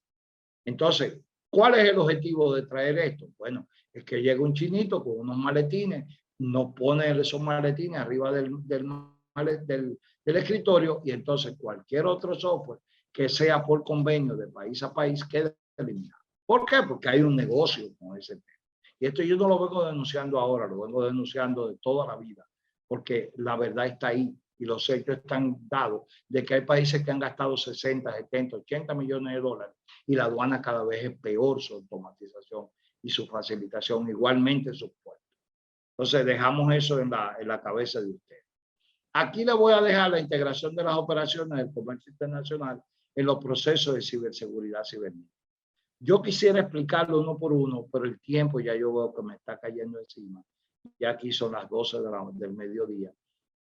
Entonces, ¿cuál es el objetivo de traer esto? Bueno, es que llega un chinito con unos maletines, nos pone esos maletines arriba del escritorio y entonces cualquier otro software que sea por convenio de país a país queda eliminado. ¿Por qué? Porque hay un negocio con ese tema. Y esto yo no lo vengo denunciando ahora, lo vengo denunciando de toda la vida, porque la verdad está ahí y los hechos están dados de que hay países que han gastado 60, 70, 80 millones de dólares y la aduana cada vez es peor su automatización y su facilitación, igualmente sus puestos. Entonces dejamos eso en la cabeza de usted. Aquí le voy a dejar la integración de las operaciones del comercio internacional en los procesos de ciberseguridad cibernética. Yo quisiera explicarlo uno por uno, pero el tiempo ya yo veo que me está cayendo encima. Ya aquí son las 12 del mediodía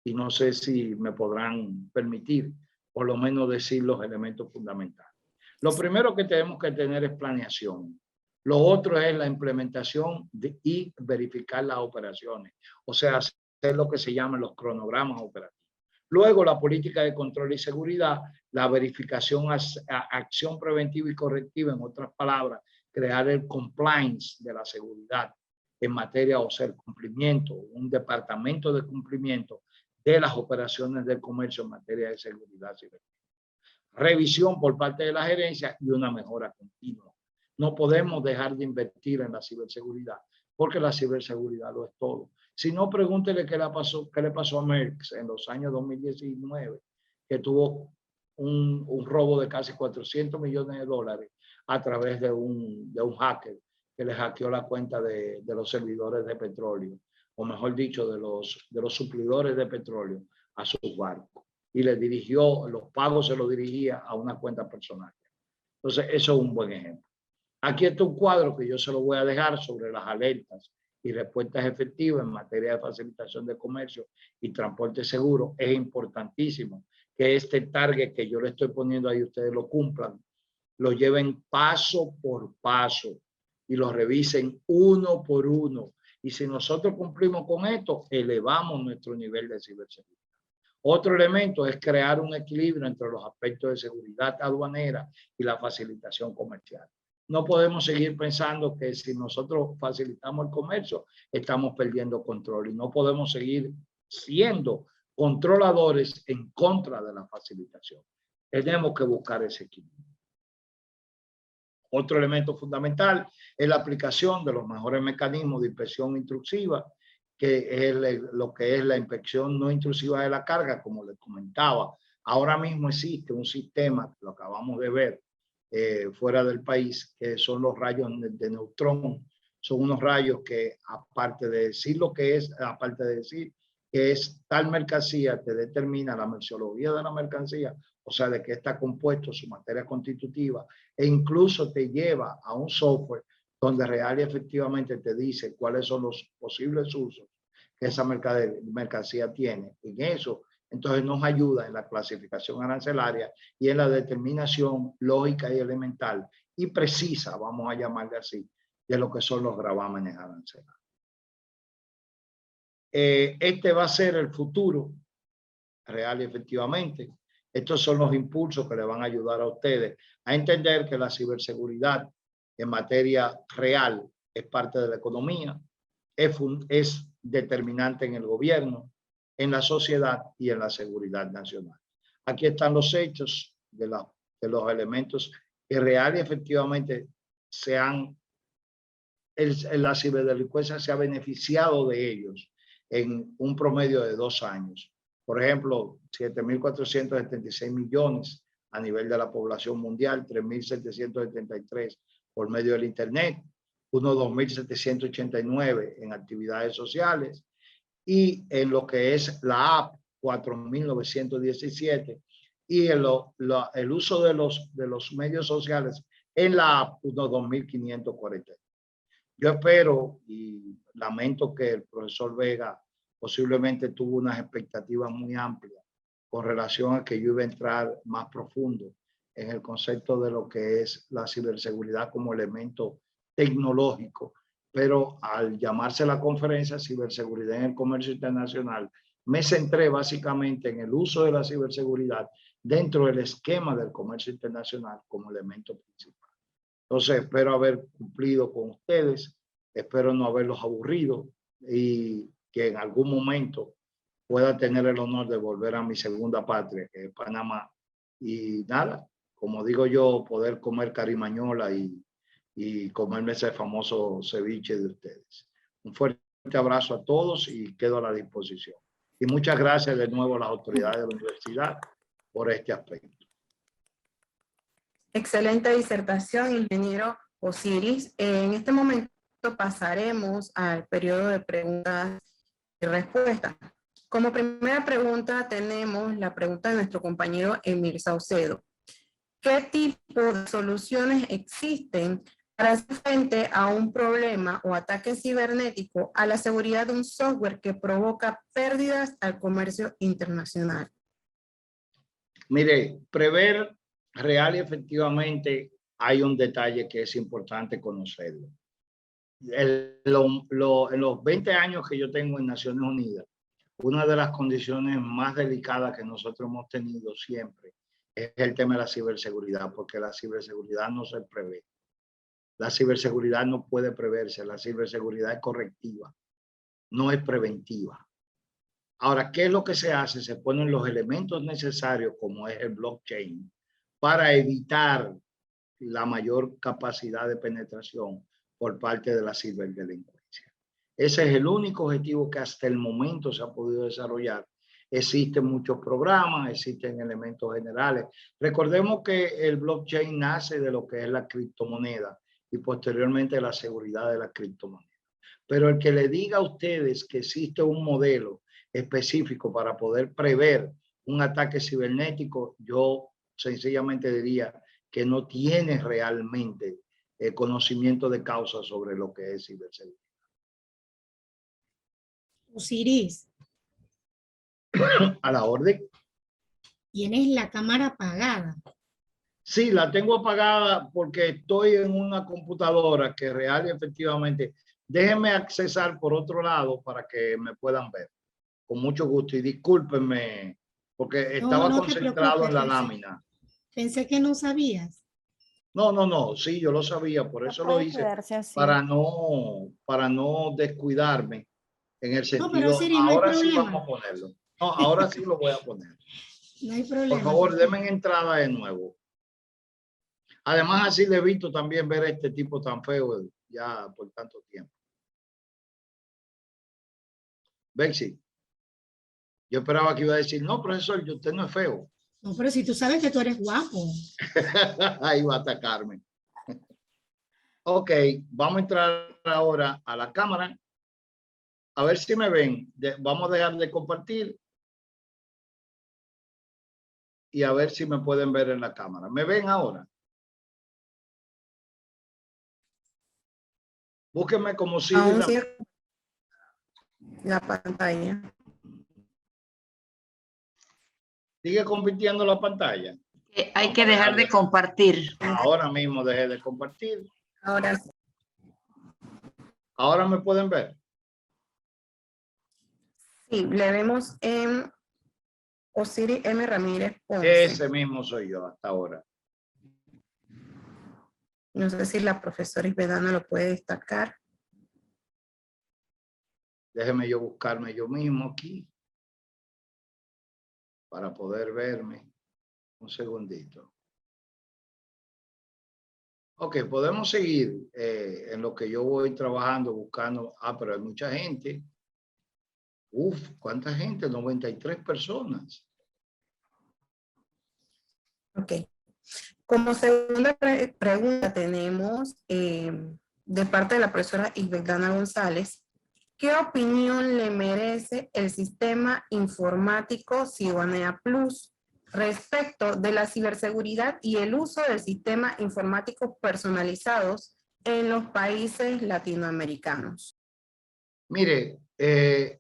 y no sé si me podrán permitir por lo menos decir los elementos fundamentales. Lo primero que tenemos que tener es planeación. Lo otro es la implementación y verificar las operaciones, o sea, hacer lo que se llaman los cronogramas operativos. Luego, la política de control y seguridad, la verificación, acción preventiva y correctiva, en otras palabras, crear el compliance de la seguridad en materia, o sea, el cumplimiento, un departamento de cumplimiento de las operaciones del comercio en materia de seguridad cibernética. Revisión por parte de la gerencia y una mejora continua. No podemos dejar de invertir en la ciberseguridad, porque la ciberseguridad lo es todo. Si no, pregúntele qué le pasó a Merck en los años 2019, que tuvo un robo de casi 400 millones de dólares a través de un hacker que le hackeó la cuenta de los servidores de petróleo, o mejor dicho, de los suplidores de petróleo a sus barcos. Y le dirigió, los pagos se los dirigía a una cuenta personal. Entonces, eso es un buen ejemplo. Aquí está un cuadro que yo se lo voy a dejar sobre las alertas y respuestas efectivas en materia de facilitación de comercio y transporte seguro. Es importantísimo que este target que yo le estoy poniendo ahí, ustedes lo cumplan, lo lleven paso por paso y lo revisen uno por uno. Y si nosotros cumplimos con esto, elevamos nuestro nivel de ciberseguridad. Otro elemento es crear un equilibrio entre los aspectos de seguridad aduanera y la facilitación comercial. No podemos seguir pensando que si nosotros facilitamos el comercio, estamos perdiendo control y no podemos seguir siendo controladores en contra de la facilitación. Tenemos que buscar ese equilibrio. Otro elemento fundamental es la aplicación de los mejores mecanismos de inspección intrusiva, que es lo que es la inspección no intrusiva de la carga, como les comentaba. Ahora mismo existe un sistema, lo acabamos de ver fuera del país, que son los rayos de neutrón. Son unos rayos que, aparte de decir lo que es, aparte de decir que es tal mercancía, te determina la merciología de la mercancía, o sea, de qué está compuesto, su materia constitutiva, e incluso te lleva a un software donde real y efectivamente te dice cuáles son los posibles usos que esa mercancía tiene. En eso, entonces nos ayuda en la clasificación arancelaria y en la determinación lógica y elemental y precisa, vamos a llamarle así, de lo que son los gravámenes arancelarios. Este va a ser el futuro, real y efectivamente. Estos son los impulsos que le van a ayudar a ustedes a entender que la ciberseguridad en materia real es parte de la economía, es determinante en el gobierno, en la sociedad y en la seguridad nacional. Aquí están los hechos de los elementos que real y efectivamente la ciberdelincuencia se ha beneficiado de ellos en un promedio de 2 años. Por ejemplo, 7.476 millones a nivel de la población mundial, 3.773 por medio del Internet, unos 2.789 en actividades sociales y en lo que es la app, 4.917 y el uso de los medios sociales en la app, unos 2.540. Yo espero y lamento que el profesor Vega posiblemente tuvo unas expectativas muy amplias con relación a que yo iba a entrar más profundo en el concepto de lo que es la ciberseguridad como elemento tecnológico, pero al llamarse la conferencia Ciberseguridad en el Comercio Internacional, me centré básicamente en el uso de la ciberseguridad dentro del esquema del comercio internacional como elemento principal. Entonces, espero haber cumplido con ustedes, espero no haberlos aburrido y que en algún momento pueda tener el honor de volver a mi segunda patria, que es Panamá. Y nada, como digo yo, poder comer carimañola y comerme ese famoso ceviche de ustedes. Un fuerte abrazo a todos y quedo a la disposición. Y muchas gracias de nuevo a las autoridades de la universidad por este aspecto. Excelente disertación, ingeniero Osiris. En este momento pasaremos al periodo de preguntas y respuestas. Como primera pregunta tenemos la pregunta de nuestro compañero Emir Saucedo. ¿Qué tipo de soluciones existen para hacer frente a un problema o ataque cibernético a la seguridad de un software que provoca pérdidas al comercio internacional? Mire, prever real y efectivamente hay un detalle que es importante conocerlo. En los 20 años que yo tengo en Naciones Unidas, una de las condiciones más delicadas que nosotros hemos tenido siempre es el tema de la ciberseguridad, porque la ciberseguridad no se prevé. La ciberseguridad no puede preverse, la ciberseguridad es correctiva, no es preventiva. Ahora, ¿qué es lo que se hace? Se ponen los elementos necesarios, como es el blockchain, para evitar la mayor capacidad de penetración por parte de la ciberdelincuencia. Ese es el único objetivo que hasta el momento se ha podido desarrollar. Existen muchos programas, existen elementos generales. Recordemos que el blockchain nace de lo que es la criptomoneda y posteriormente la seguridad de la criptomoneda. Pero el que le diga a ustedes que existe un modelo específico para poder prever un ataque cibernético, yo sencillamente diría que no tiene realmente conocimiento de causa sobre lo que es ciberseguridad. Osiris, A la orden. tienes la cámara apagada. Sí, la tengo apagada porque estoy en una computadora que real y efectivamente, déjenme accesar por otro lado para que me puedan ver. Con mucho gusto y discúlpenme porque estaba no te concentrado en la preocupes, lámina. Pensé que no sabías. No, sí, yo lo sabía, por eso lo Puede hice, quedarse así. para no descuidarme en el No, pero sentido, Siri, no hay ahora sí vamos problema. a ponerlo. No, ahora sí lo voy a poner. No hay Por problema. favor, denme entrada de nuevo. Además, así le evito también ver a este tipo tan feo ya por tanto tiempo. Bexy, yo esperaba que iba a decir, no, profesor, usted no es feo. No, pero si tú sabes que tú eres guapo. Ahí va a atacarme. Ok, vamos a entrar ahora a la cámara. A ver si me ven. Vamos a dejar de compartir. Y a ver si me pueden ver en la cámara. ¿Me ven ahora? Búsquenme como si... Aún sigue la pantalla. Sigue convirtiendo la pantalla. Hay que dejar de compartir. Ahora mismo dejé de compartir. Ahora sí. Ahora me pueden ver. Sí, le vemos en Osiris M. Ramírez Ponce. Ese mismo soy yo hasta ahora. No sé si la profesora Isbedana lo puede destacar. Déjeme yo buscarme yo mismo aquí para poder verme. Un segundito. Ok, podemos seguir en lo que yo voy trabajando, buscando. Pero hay mucha gente. Uf, ¿cuánta gente? 93 personas. Ok. Como segunda pregunta tenemos de parte de la profesora Isbedana González, ¿qué opinión le merece el sistema informático Ciudadanía Plus respecto de la ciberseguridad y el uso del sistema informático personalizados en los países latinoamericanos? Mire,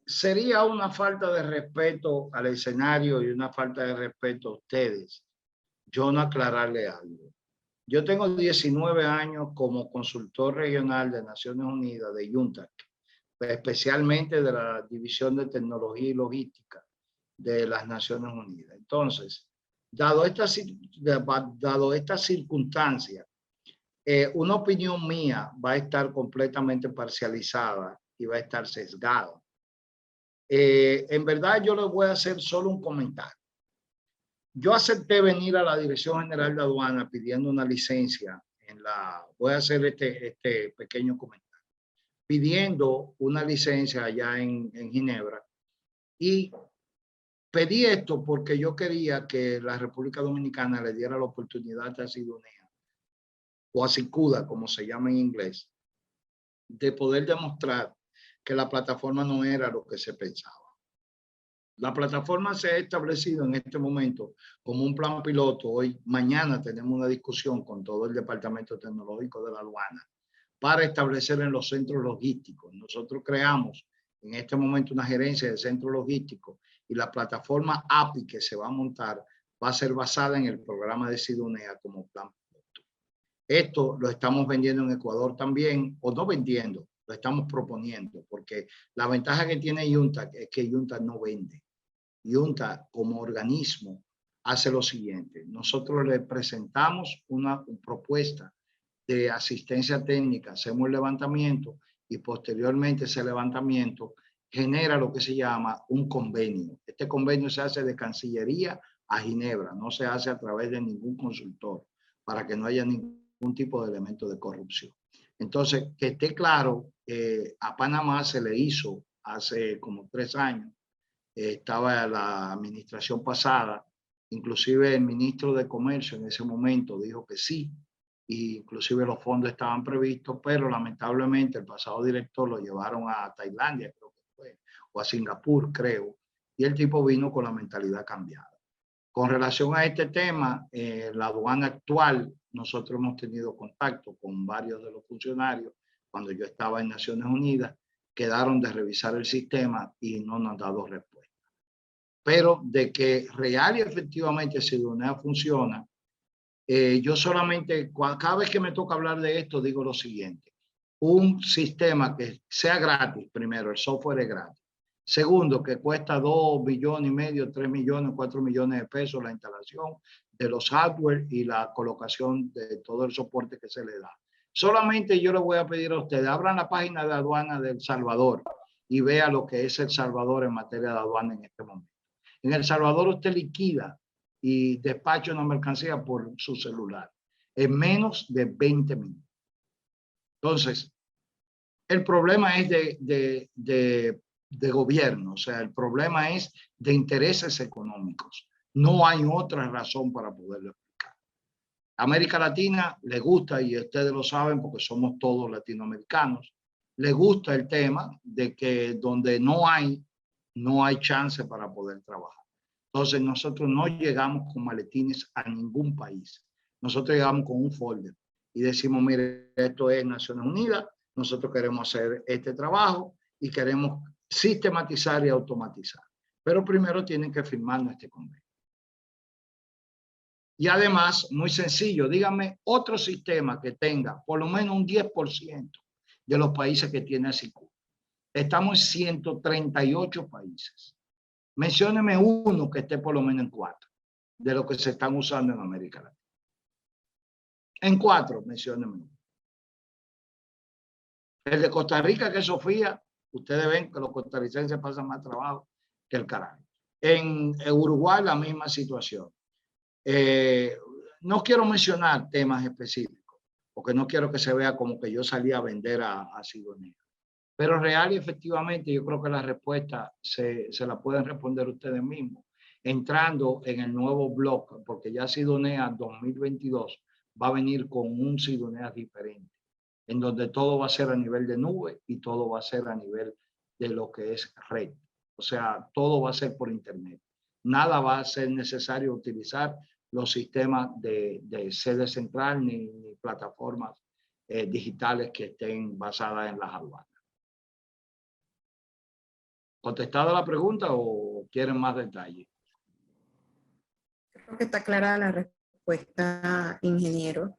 sería una falta de respeto al escenario y una falta de respeto a ustedes. Yo no aclararle algo. Yo tengo 19 años como consultor regional de Naciones Unidas de UNTAC, especialmente de la División de Tecnología y Logística de las Naciones Unidas. Entonces, dado esta circunstancia, una opinión mía va a estar completamente parcializada y va a estar sesgada. En verdad, yo les voy a hacer solo un comentario. Yo acepté venir a la Dirección General de Aduana pidiendo una licencia voy a hacer este pequeño comentario, pidiendo una licencia allá en Ginebra, y pedí esto porque yo quería que la República Dominicana le diera la oportunidad a Sidonea, o a Sicuda, como se llama en inglés, de poder demostrar que la plataforma no era lo que se pensaba. La plataforma se ha establecido en este momento como un plan piloto. Mañana tenemos una discusión con todo el Departamento Tecnológico de la Aduana para establecer en los centros logísticos. Nosotros creamos en este momento una gerencia de centros logísticos y la plataforma API que se va a montar va a ser basada en el programa de Sidonea como plan piloto. Esto lo estamos vendiendo en Ecuador también, o no vendiendo, lo estamos proponiendo, porque la ventaja que tiene UNTAC es que UNTAC no vende. UNTAC como organismo hace lo siguiente: nosotros le presentamos una propuesta de asistencia técnica, hacemos el levantamiento y posteriormente ese levantamiento genera lo que se llama un convenio. Este convenio se hace de Cancillería a Ginebra, no se hace a través de ningún consultor, para que no haya ningún tipo de elemento de corrupción. Entonces, que esté claro, a Panamá se le hizo hace como 3 años, estaba la administración pasada, inclusive el ministro de Comercio en ese momento dijo que sí, e inclusive los fondos estaban previstos, pero lamentablemente el pasado director lo llevaron a Tailandia, creo que fue, o a Singapur, creo, y el tipo vino con la mentalidad cambiada. Con relación a este tema, la aduana actual, nosotros hemos tenido contacto con varios de los funcionarios cuando yo estaba en Naciones Unidas, quedaron de revisar el sistema y no nos han dado respuesta. Pero de que real y efectivamente Sidonea funciona, yo solamente, cada vez que me toca hablar de esto, digo lo siguiente: un sistema que sea gratis, primero, el software es gratis, Segundo, que cuesta 2,5 millones, 3 millones, 4 millones de pesos la instalación de los hardware y la colocación de todo el soporte que se le da. Solamente yo le voy a pedir a ustedes, abran la página de aduana de El Salvador y vea lo que es El Salvador en materia de aduana en este momento. En El Salvador usted liquida y despacha una mercancía por su celular en menos de 20 minutos. Entonces, el problema es de gobierno, o sea, el problema es de intereses económicos. No hay otra razón para poderlo explicar. América Latina le gusta, y ustedes lo saben porque somos todos latinoamericanos, le gusta el tema de que donde no hay chance para poder trabajar. Entonces nosotros no llegamos con maletines a ningún país. Nosotros llegamos con un folder y decimos, mire, esto es Naciones Unidas, nosotros queremos hacer este trabajo y queremos sistematizar y automatizar. Pero primero tienen que firmar este convenio. Y además, muy sencillo, díganme otro sistema que tenga por lo menos un 10% de los países que tiene SICU. Estamos en 138 países. Mencióneme uno que esté por lo menos en 4 de los que se están usando en América Latina. En 4, mencióneme uno. El de Costa Rica, que es Sofía, ustedes ven que los costarricenses pasan más trabajo que el carajo. En Uruguay, la misma situación. No quiero mencionar temas específicos, porque no quiero que se vea como que yo salí a vender a Sidonia. Pero real y efectivamente yo creo que la respuesta se la pueden responder ustedes mismos, entrando en el nuevo blog, porque ya Sidonia 2022 va a venir con un Sidonia diferente, en donde todo va a ser a nivel de nube y todo va a ser a nivel de lo que es red. O sea, todo va a ser por internet. Nada va a ser necesario utilizar los sistemas de sede central ni plataformas digitales que estén basadas en las aduanas. ¿Contestada la pregunta o quieren más detalles? Creo que está clara la respuesta, ingeniero.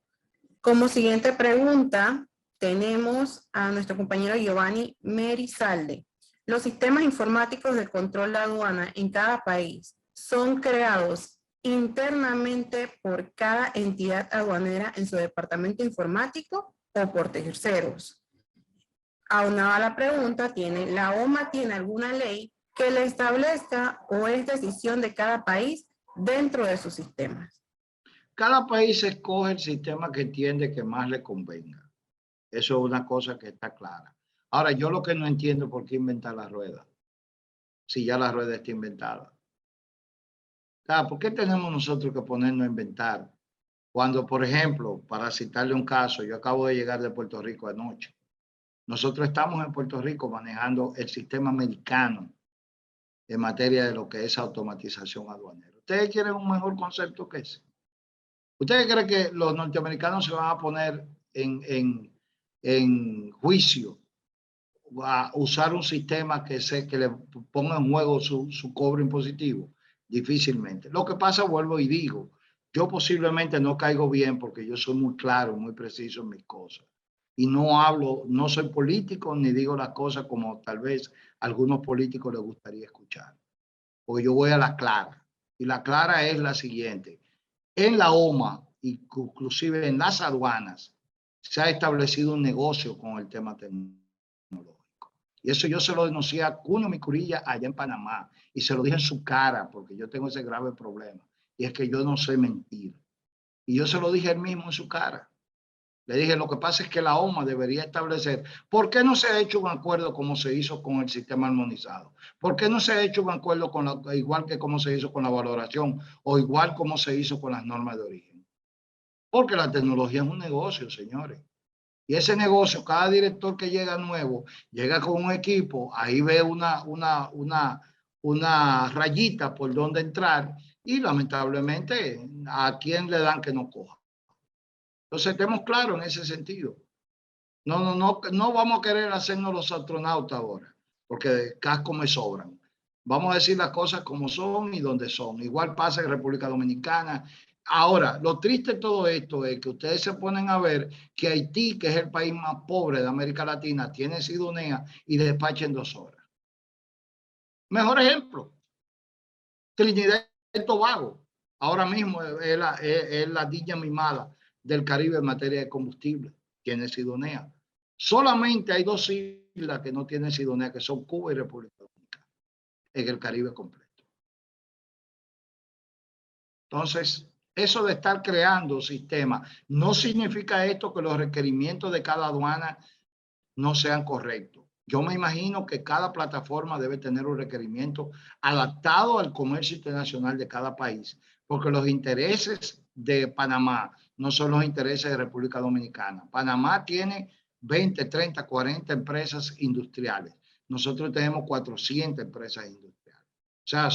Como siguiente pregunta, tenemos a nuestro compañero Giovanni Merizalde. Los sistemas informáticos de control de aduana en cada país son creados internamente por cada entidad aduanera en su departamento informático o por terceros. Aunada a la pregunta, ¿la OMA tiene alguna ley que le establezca o es decisión de cada país dentro de sus sistemas? Cada país escoge el sistema que entiende que más le convenga. Eso es una cosa que está clara. Ahora, yo lo que no entiendo es por qué inventar la rueda, si ya la rueda está inventada. ¿Por qué tenemos nosotros que ponernos a inventar? Cuando, por ejemplo, para citarle un caso, yo acabo de llegar de Puerto Rico anoche. Nosotros estamos en Puerto Rico manejando el sistema americano en materia de lo que es automatización aduanera. ¿Ustedes quieren un mejor concepto que ese? ¿Ustedes creen que los norteamericanos se van a poner en juicio a usar un sistema que le ponga en juego su cobro impositivo? Difícilmente. Lo que pasa, vuelvo y digo, yo posiblemente no caigo bien porque yo soy muy claro, muy preciso en mis cosas. Y no soy político ni digo las cosas como tal vez a algunos políticos les gustaría escuchar. Porque yo voy a la clara. Y la clara es la siguiente. En la OMA, inclusive en las aduanas, se ha establecido un negocio con el tema tecnológico. Y eso yo se lo denuncié a Cunio Micurilla allá en Panamá. Y se lo dije en su cara porque yo tengo ese grave problema. Y es que yo no sé mentir. Y yo se lo dije él mismo en su cara. Le dije, lo que pasa es que la OMA debería establecer, ¿por qué no se ha hecho un acuerdo como se hizo con el sistema armonizado? ¿Por qué no se ha hecho un acuerdo igual que como se hizo con la valoración o igual como se hizo con las normas de origen? Porque la tecnología es un negocio, señores. Y ese negocio, cada director que llega nuevo, llega con un equipo, ahí ve una rayita por donde entrar y lamentablemente a quién le dan que no coja. Entonces, estemos claros en ese sentido. No vamos a querer hacernos los astronautas ahora, porque cascos me sobran. Vamos a decir las cosas como son y donde son. Igual pasa en República Dominicana. Ahora, lo triste de todo esto es que ustedes se ponen a ver que Haití, que es el país más pobre de América Latina, tiene Sidonia y despacha en 2 horas. Mejor ejemplo, Trinidad y Tobago. Ahora mismo es la niña mimada del Caribe en materia de combustible. Tiene Sidonea. Solamente hay 2 islas que no tienen Sidonea, que son Cuba y República Dominicana, en el Caribe completo. Entonces, eso de estar creando sistemas, no significa esto que los requerimientos de cada aduana no sean correctos. Yo me imagino que cada plataforma debe tener un requerimiento adaptado al comercio internacional de cada país, porque los intereses de Panamá no son los intereses de República Dominicana. Panamá tiene 20, 30, 40 empresas industriales. Nosotros tenemos 400 empresas industriales. O sea,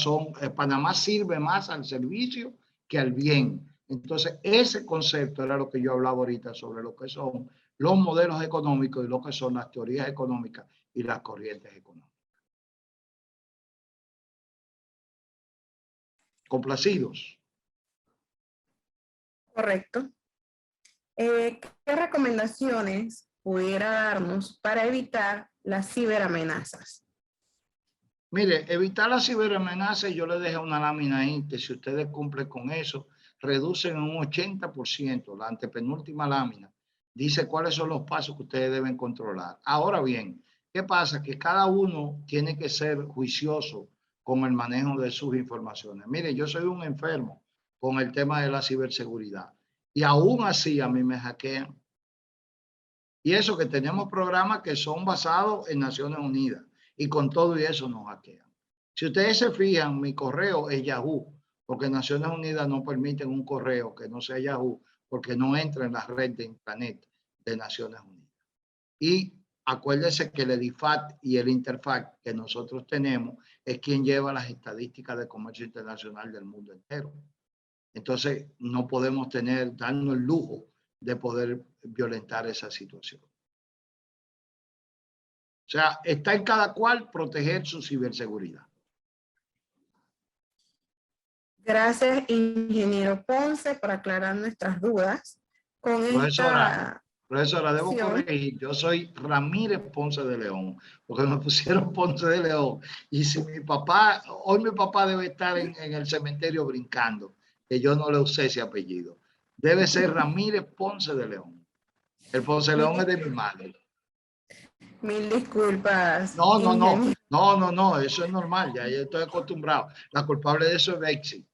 Panamá sirve más al servicio que al bien. Entonces, ese concepto era lo que yo hablaba ahorita sobre lo que son los modelos económicos y lo que son las teorías económicas y las corrientes económicas. ¿Complacidos? Correcto. ¿Qué recomendaciones pudiera darnos para evitar las ciberamenazas? Mire, evitar las ciberamenazas, yo les dejé una lámina ahí, que si ustedes cumplen con eso, reducen en un 80%, la antepenúltima lámina, dice cuáles son los pasos que ustedes deben controlar. Ahora bien, ¿qué pasa? Que cada uno tiene que ser juicioso con el manejo de sus informaciones. Mire, yo soy un enfermo con el tema de la ciberseguridad y aún así a mí me hackean. Y eso que tenemos programas que son basados en Naciones Unidas y con todo y eso nos hackean. Si ustedes se fijan, mi correo es Yahoo, porque Naciones Unidas no permiten un correo que no sea Yahoo, porque no entra en la red de intranet de Naciones Unidas. Y acuérdense que el EDIFACT y el INTERFACT que nosotros tenemos es quien lleva las estadísticas de comercio internacional del mundo entero. Entonces, no podemos darnos el lujo de poder violentar esa situación. O sea, está en cada cual proteger su ciberseguridad. Gracias, ingeniero Ponce, por aclarar nuestras dudas. Con Profesora, debo corregir. Yo soy Ramírez Ponce de León, porque me pusieron Ponce de León. Y si mi papá, hoy mi papá debe estar en el cementerio brincando, que yo no le usé ese apellido. Debe ser Ramírez Ponce de León. El Ponce de León es de mi madre. Mil disculpas. No, eso es normal, ya yo estoy acostumbrado. La culpable de eso es Betsy.